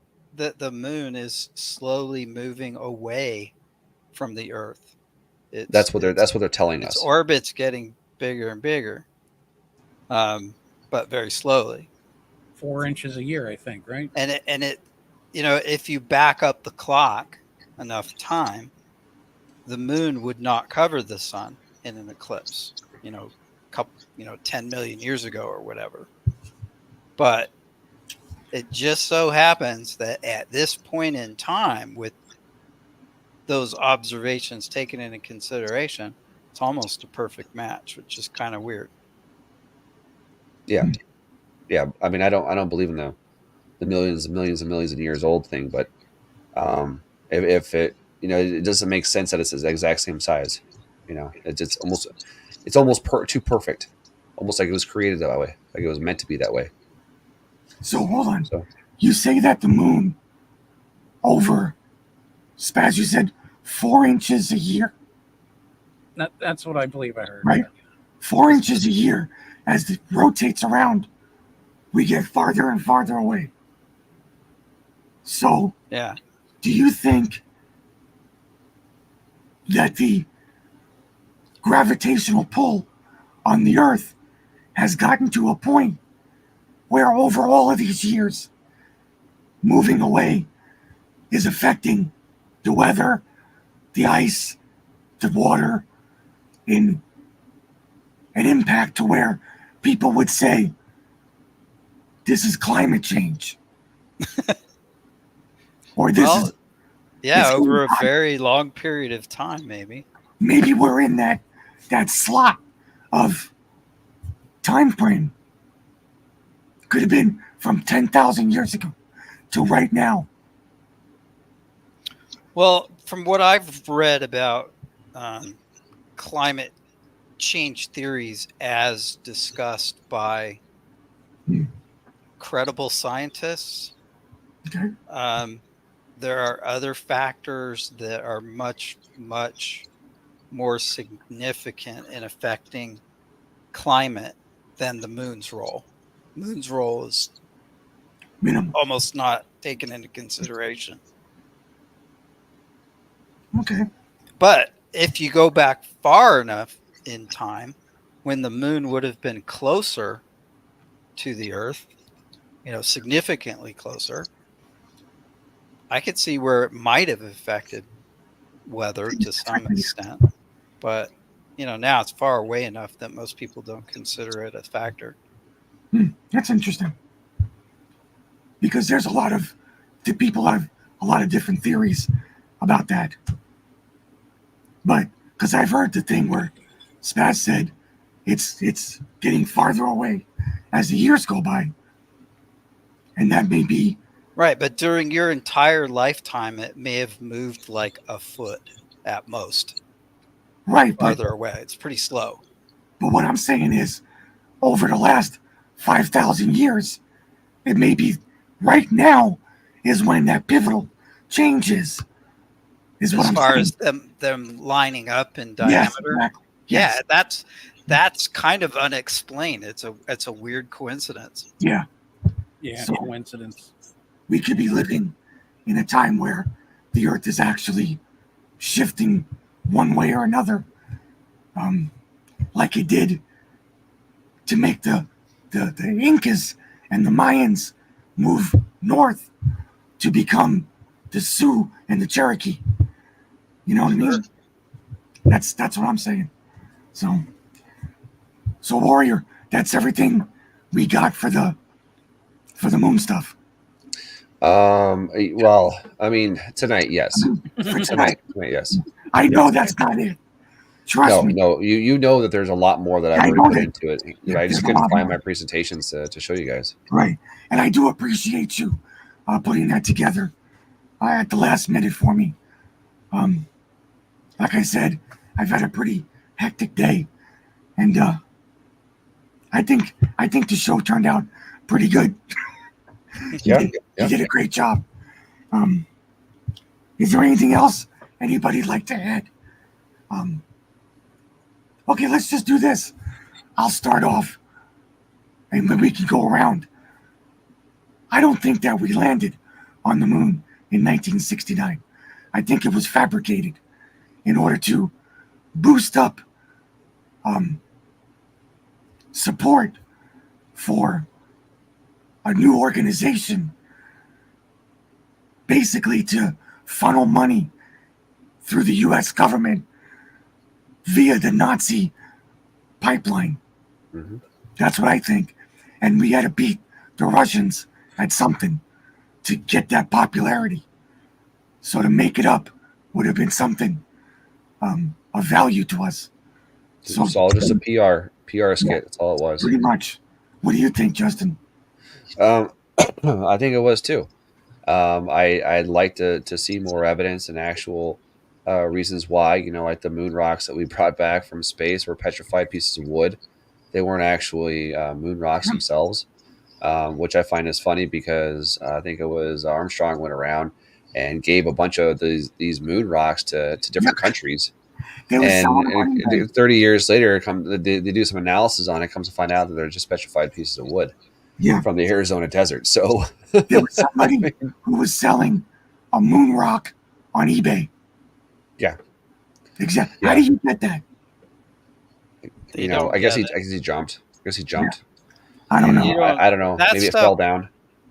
the moon is slowly moving away from the Earth?
That's what they're telling us.
Its orbit's getting bigger and bigger, but very slowly.
4 inches a year, I think, right?
And it, if you back up the clock enough time, the moon would not cover the sun in an eclipse. 10 million years ago or whatever. But it just so happens that at this point in time, with those observations taken into consideration, it's almost a perfect match, which is kind of weird.
Yeah. I mean, I don't believe in the millions and millions and millions of years old thing, but if it it doesn't make sense that it's the exact same size. It's almost too perfect, almost like it was created that way, like it was meant to be that way.
So hold on. You say that the moon over, Spaz, you said 4 inches a year?
That's what I believe I heard.
Right? 4 inches a year. As it rotates around, we get farther and farther away. So,
yeah.
Do you think that the gravitational pull on the Earth has gotten to a point where over all of these years, moving away is affecting the weather, the ice, the water, in an impact to where people would say, this is climate change? Or this is
over a very long period of time, maybe.
Maybe we're in that slot of time frame. Could have been from 10,000 years ago to right now.
Well, from what I've read about climate change theories as discussed by credible scientists,
okay.
There are other factors that are much, much more significant in affecting climate than the moon's role. Moon's role is almost not taken into consideration.
Okay.
But if you go back far enough in time, when the moon would have been closer to the Earth, significantly closer, I could see where it might have affected weather to some extent. But, now it's far away enough that most people don't consider it a factor.
That's interesting. Because there's people have a lot of different theories about that. But, because I've heard the thing where Spaz said it's getting farther away as the years go by. And that may be...
Right, but during your entire lifetime, it may have moved like a foot at most.
Right.
Farther away. It's pretty slow.
But what I'm saying is, over the last 5,000 years, it may be right now is when that pivotal changes. As
far as them lining up in diameter.
Yes, exactly. Yes.
Yeah, that's kind of unexplained. It's a weird coincidence.
Yeah.
Yeah,
So,
coincidence.
We could be living in a time where the Earth is actually shifting one way or another, like it did to make the Incas and the Mayans move north to become the Sioux and the Cherokee. You know what I mean? That's what I'm saying. So Warrior, that's everything we got for the moon stuff.
Well, I mean, tonight, yes. Tonight, yes.
I know that's not it. Trust me.
No, you know that there's a lot more that I've
I
already
know
put
that-
into it.
yeah,
I just
there's a
couldn't
lot
find
more.
my presentations to show you guys.
Right. And I do appreciate you putting that together at the last minute for me. Like I said, I've had a pretty hectic day, and I think the show turned out pretty good. You did a great job. Is there anything else anybody'd like to add? Okay, let's just do this. I'll start off, and then we can go around. I don't think that we landed on the moon in 1969. I think it was fabricated in order to boost up support for a new organization, basically to funnel money through the U.S. government via the Nazi pipeline.
Mm-hmm.
That's what I think. And we had to beat the Russians at something to get that popularity. So to make it up would have been something of value to us.
So it's all just a PR skit. That's all it was.
Pretty much. What do you think, Justin?
I think it was too. I'd like to see more evidence and actual reasons why. Like the moon rocks that we brought back from space were petrified pieces of wood. They weren't actually moon rocks themselves, which I find is funny because I think it was Armstrong went around and gave a bunch of these moon rocks to different countries. And 30 years later, they do some analysis on it. Comes to find out that they're just petrified pieces of wood from the Arizona desert. So
there was somebody who was selling a moon rock on eBay.
Yeah,
exactly.
Yeah.
How do you get that?
I guess he jumped.
I don't know.
I don't know. Maybe it fell down.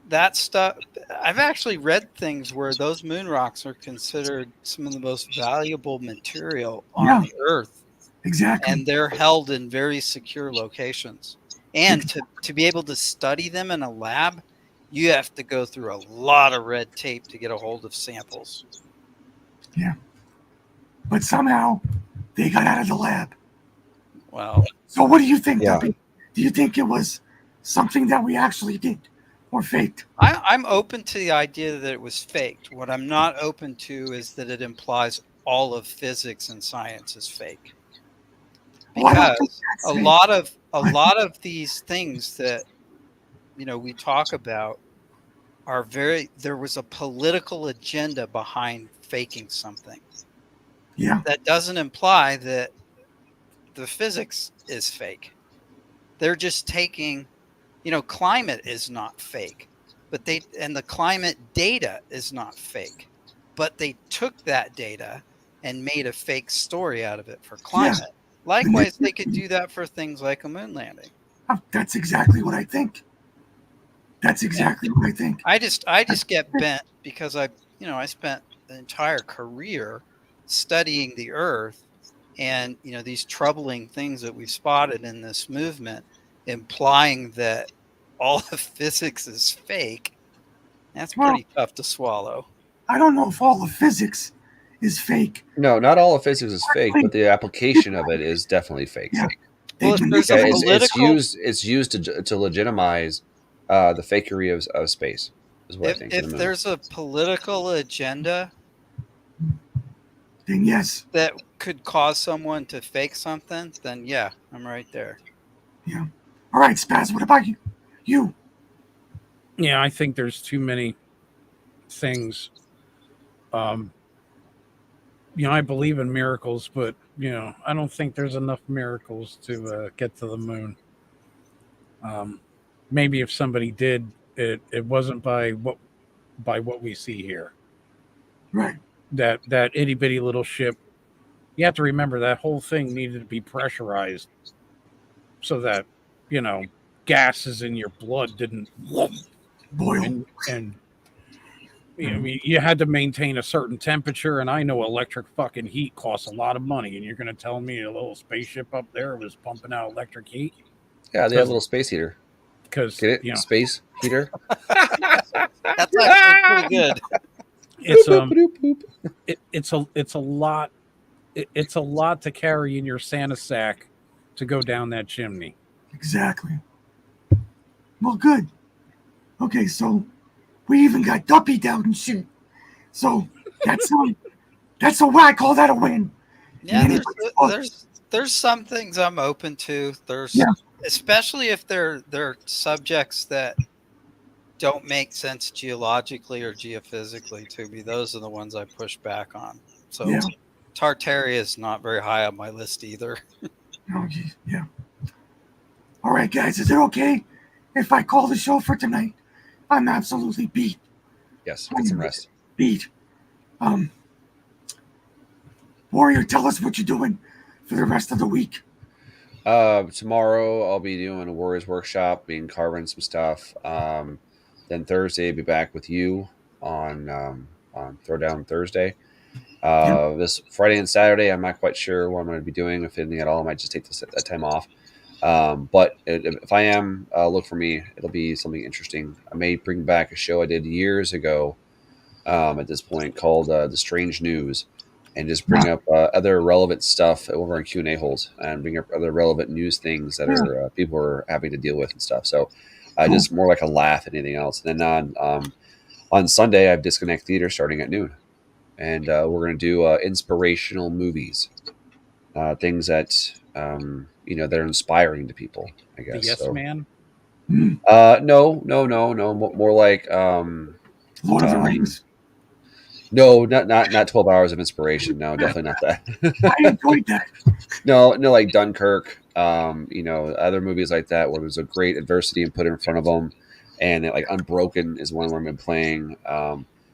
That stuff, I've actually read things where those moon rocks are considered some of the most valuable material on the Earth.
Exactly.
And they're held in very secure locations. And to be able to study them in a lab, you have to go through a lot of red tape to get a hold of samples.
Yeah. But somehow they got out of the lab.
Well.
So what do you think, Duppy? Do you think it was something that we actually did? Or faked?
I'm open to the idea that it was faked. What I'm not open to is that it implies all of physics and science is fake. Because a lot of these things that we talk about are there was a political agenda behind faking something.
Yeah.
That doesn't imply that the physics is fake. They're just taking climate is not fake, but the climate data is not fake, but they took that data and made a fake story out of it for climate.
Yeah.
Likewise, they could do that for things like a moon landing.
That's exactly what I think. What I think.
I just get bent because I spent the entire career studying the Earth and these troubling things that we've spotted in this movement, implying that all of physics is fake. That's pretty tough to swallow.
I don't know if all of physics is fake.
No, not all of physics is fake, but the application of it is definitely fake.
Yeah.
Well,
it's used to legitimize the fakery of space. Is what I think.
If there's a political agenda,
then yes,
that could cause someone to fake something, then yeah, I'm right there.
Yeah. All right, Spaz, what about you?
Yeah, I think there's too many things. I believe in miracles, but I don't think there's enough miracles to get to the moon. Maybe if somebody did, it wasn't by what we see here.
Right.
That itty bitty little ship. You have to remember that whole thing needed to be pressurized so that gases in your blood didn't
boil.
And I mean, you had to maintain a certain temperature, and I know electric fucking heat costs a lot of money, and you're going to tell me a little spaceship up there was pumping out electric heat?
Yeah, they have a little space heater.
Because
Get it? Space heater.
That's actually pretty good.
It's a lot. It's a lot to carry in your Santa sack to go down that chimney.
Exactly. Well, good. Okay, so we even got Duppy down and shit. So that's why I call that a win.
Yeah, there's some things I'm open to. Especially if they're subjects that don't make sense geologically or geophysically to me. Those are the ones I push back on. So Tartaria is not very high on my list either.
Oh, geez, yeah. All right, guys, is it okay if I call the show for tonight? I'm absolutely beat.
Yes, get some rest.
Beat. Warrior, tell us what you're doing for the rest of the week.
Tomorrow I'll be doing a Warriors workshop, being carving some stuff. Then Thursday I'll be back with you on Throwdown Thursday. This Friday and Saturday I'm not quite sure what I'm going to be doing, if anything at all. I might just take that time off. But if I am, look for me. It'll be something interesting. I may bring back a show I did years ago at this point called The Strange News, and just bring up other relevant stuff over in Q&A holes, and bring up other relevant news things that are people are having to deal with and stuff. So just more like a laugh than anything else. And then on Sunday, I have Disconnect Theater starting at noon, and we're going to do inspirational movies, things that they're inspiring to people, I guess.
The Yes Man?
No. More like
Lord of the Rings.
No, not 12 Hours of Inspiration. No, definitely not that.
I enjoyed that.
No, like Dunkirk. Other movies like that where there's a great adversity and put in front of them, and like Unbroken is one where I've been playing.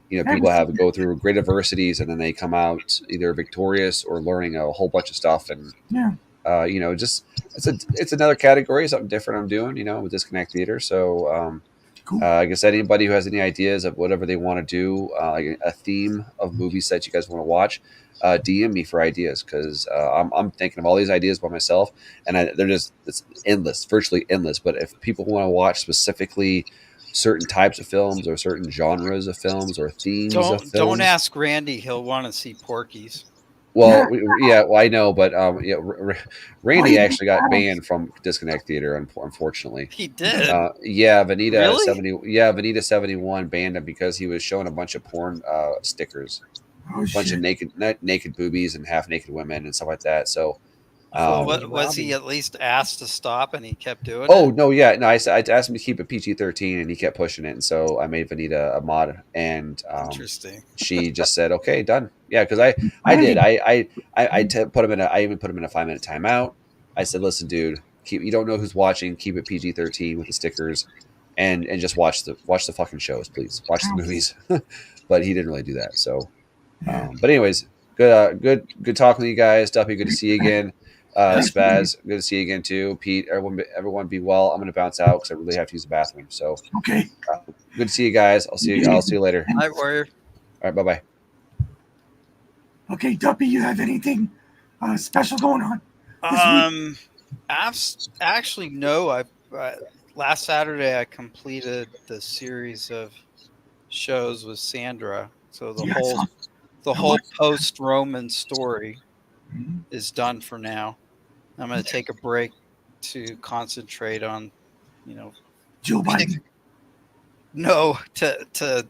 People have to go through great adversities and then they come out either victorious or learning a whole bunch of stuff. And just it's another category, something different I'm doing, with Disconnect Theater. So I guess anybody who has any ideas of whatever they want to do, like a theme of movies that you guys want to watch, DM me for ideas, because I'm thinking of all these ideas by myself, and it's endless, virtually endless. But if people want to watch specifically certain types of films or certain genres of films or themes of films,
don't ask Randy. He'll want to see Porky's.
Well, I know, but Randy actually got banned from Disconnect Theater, unfortunately.
He did.
Vanita
Really?
Vanita 71 banned him because he was showing a bunch of porn stickers, a bunch of naked boobies and half naked women and stuff like that. So,
was he at least asked to stop and he kept doing it?
Oh no, yeah, no. I asked him to keep it PG-13 and he kept pushing it, and so I made Vanita a mod, and
interesting.
She just said, "Okay, done." Yeah, because I put him in I even put him in a 5-minute timeout. I said, "Listen, dude, you don't know who's watching. Keep it PG-13 with the stickers, and just watch the fucking shows, please. Watch the movies." But he didn't really do that. So, but anyways, good talking to you guys. Duffy, good to see you again. Spaz, good to see you again too. Pete, everyone be well. I'm going to bounce out because I really have to use the bathroom. So,
okay.
Good to see you guys. I'll see you later.
Night, Warrior.
All right, bye.
Okay, Duppy, you have anything special going on this week?
Actually, no. I last Saturday I completed the series of shows with Sandra. So the whole post-Roman story is done for now. I'm going to take a break to concentrate on,
Joe Biden.
No, to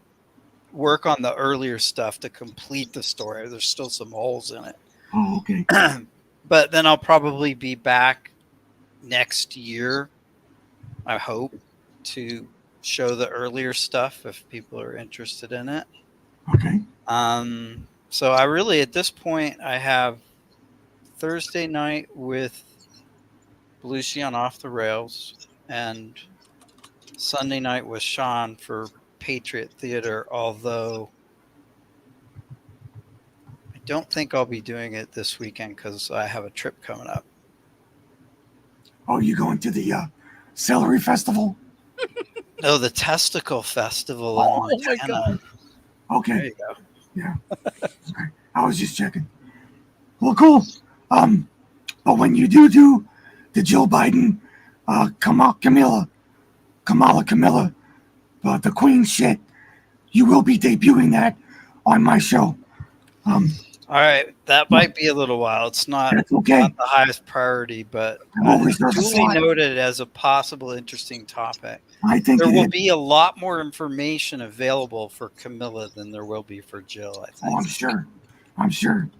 work on the earlier stuff to complete the story. There's still some holes in it.
Oh, okay.
But then I'll probably be back next year, I hope, to show the earlier stuff if people are interested in it.
Okay.
So I really, at this point, I have Thursday night with Belushi on Off the Rails and Sunday night with Sean for Patriot Theater, although I don't think I'll be doing it this weekend because I have a trip coming up.
Oh, you going to the Celery Festival?
No, the Testicle Festival in Montana.
Okay.
There you go.
Yeah. Sorry. I was just checking. Well, cool. But when you do the Jill Biden, Camilla, the Queen shit, you will be debuting that on my show.
All right, that might be a little while. It's not,
That's okay.
not the highest priority, but
We'll reserve a
duly
slot.
noted as a possible interesting topic.
I think
there
it
will
is.
be a lot more information available for Camilla than there will be for Jill, I think.
Oh, I'm sure.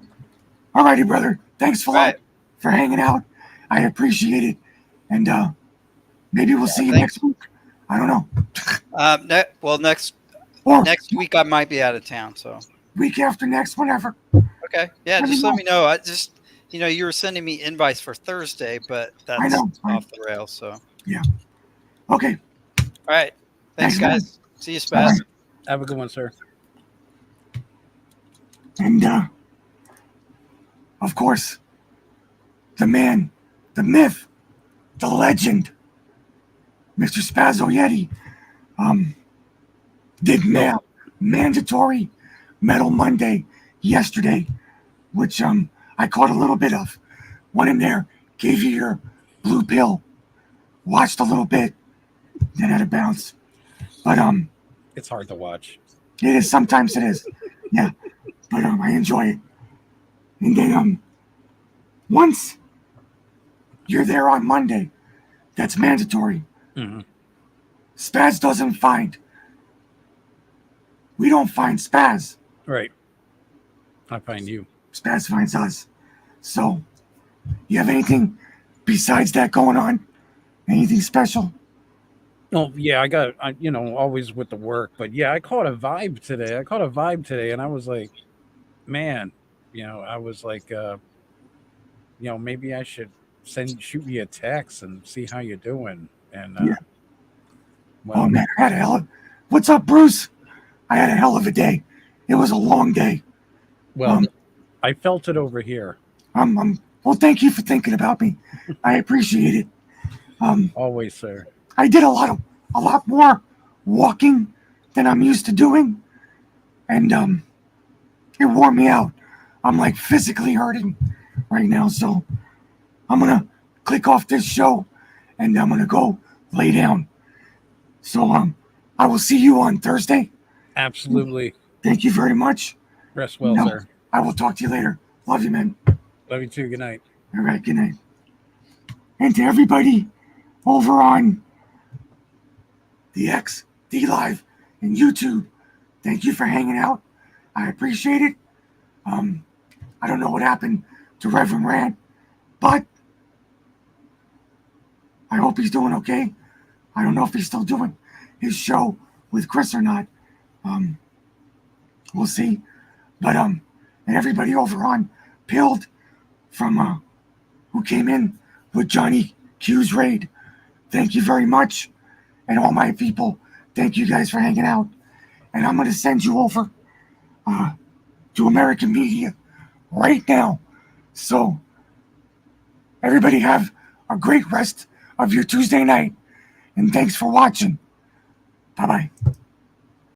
All righty, brother. Thanks a lot for hanging out. I appreciate it. And maybe we'll see you next week. I don't know.
Next week I might be out of town, so
week after next, whenever.
okay. Yeah, just let me know. I just you were sending me invites for Thursday, but that's off the rails. So
yeah. Okay.
All right. Thanks, guys. See you, Spaz.
Have a good one, sir.
And of course, the man, the myth, the legend, Mr. Spazzo Yeti, did mandatory Metal Monday yesterday, which I caught a little bit of. Went in there, gave you your blue pill, watched a little bit, then had a bounce. But
it's hard to watch.
It is, sometimes it is. Yeah. But I enjoy it. And then once you're there on Monday, that's mandatory.
Mm-hmm.
Spaz doesn't find. We don't find Spaz.
Right. I find you.
Spaz finds us. So, you have anything besides that going on? Anything special?
Oh, yeah, I got, always with the work. But yeah, I caught a vibe today. And I was like, man, I was like, maybe I should shoot me a text and see how you're doing. And,
oh, man, I had a hell of... What's up, Bruce? I had a hell of a day. It was a long day.
Well, I felt it over here.
Well, thank you for thinking about me. I appreciate it.
Always, sir.
I did a lot more walking than I'm used to doing, and it wore me out. I'm like physically hurting right now, so I'm gonna click off this show, and I'm gonna go lay down. So I will see you on Thursday.
Absolutely.
Thank you very much.
Rest well, sir.
I will talk to you later. Love you, man.
Love you too. Good night.
All right, good night. And to everybody over on the XD Live and YouTube, thank you for hanging out. I appreciate it. I don't know what happened to Reverend Rand, but I hope he's doing okay. I don't know if he's still doing his show with Chris or not. We'll see. But and everybody over on Pilled from who came in with Johnny Q's raid, thank you very much. And all my people, thank you guys for hanging out. And I'm gonna send you over to American Media right now. So everybody have a great rest of your Tuesday night. And thanks for watching. Bye-bye.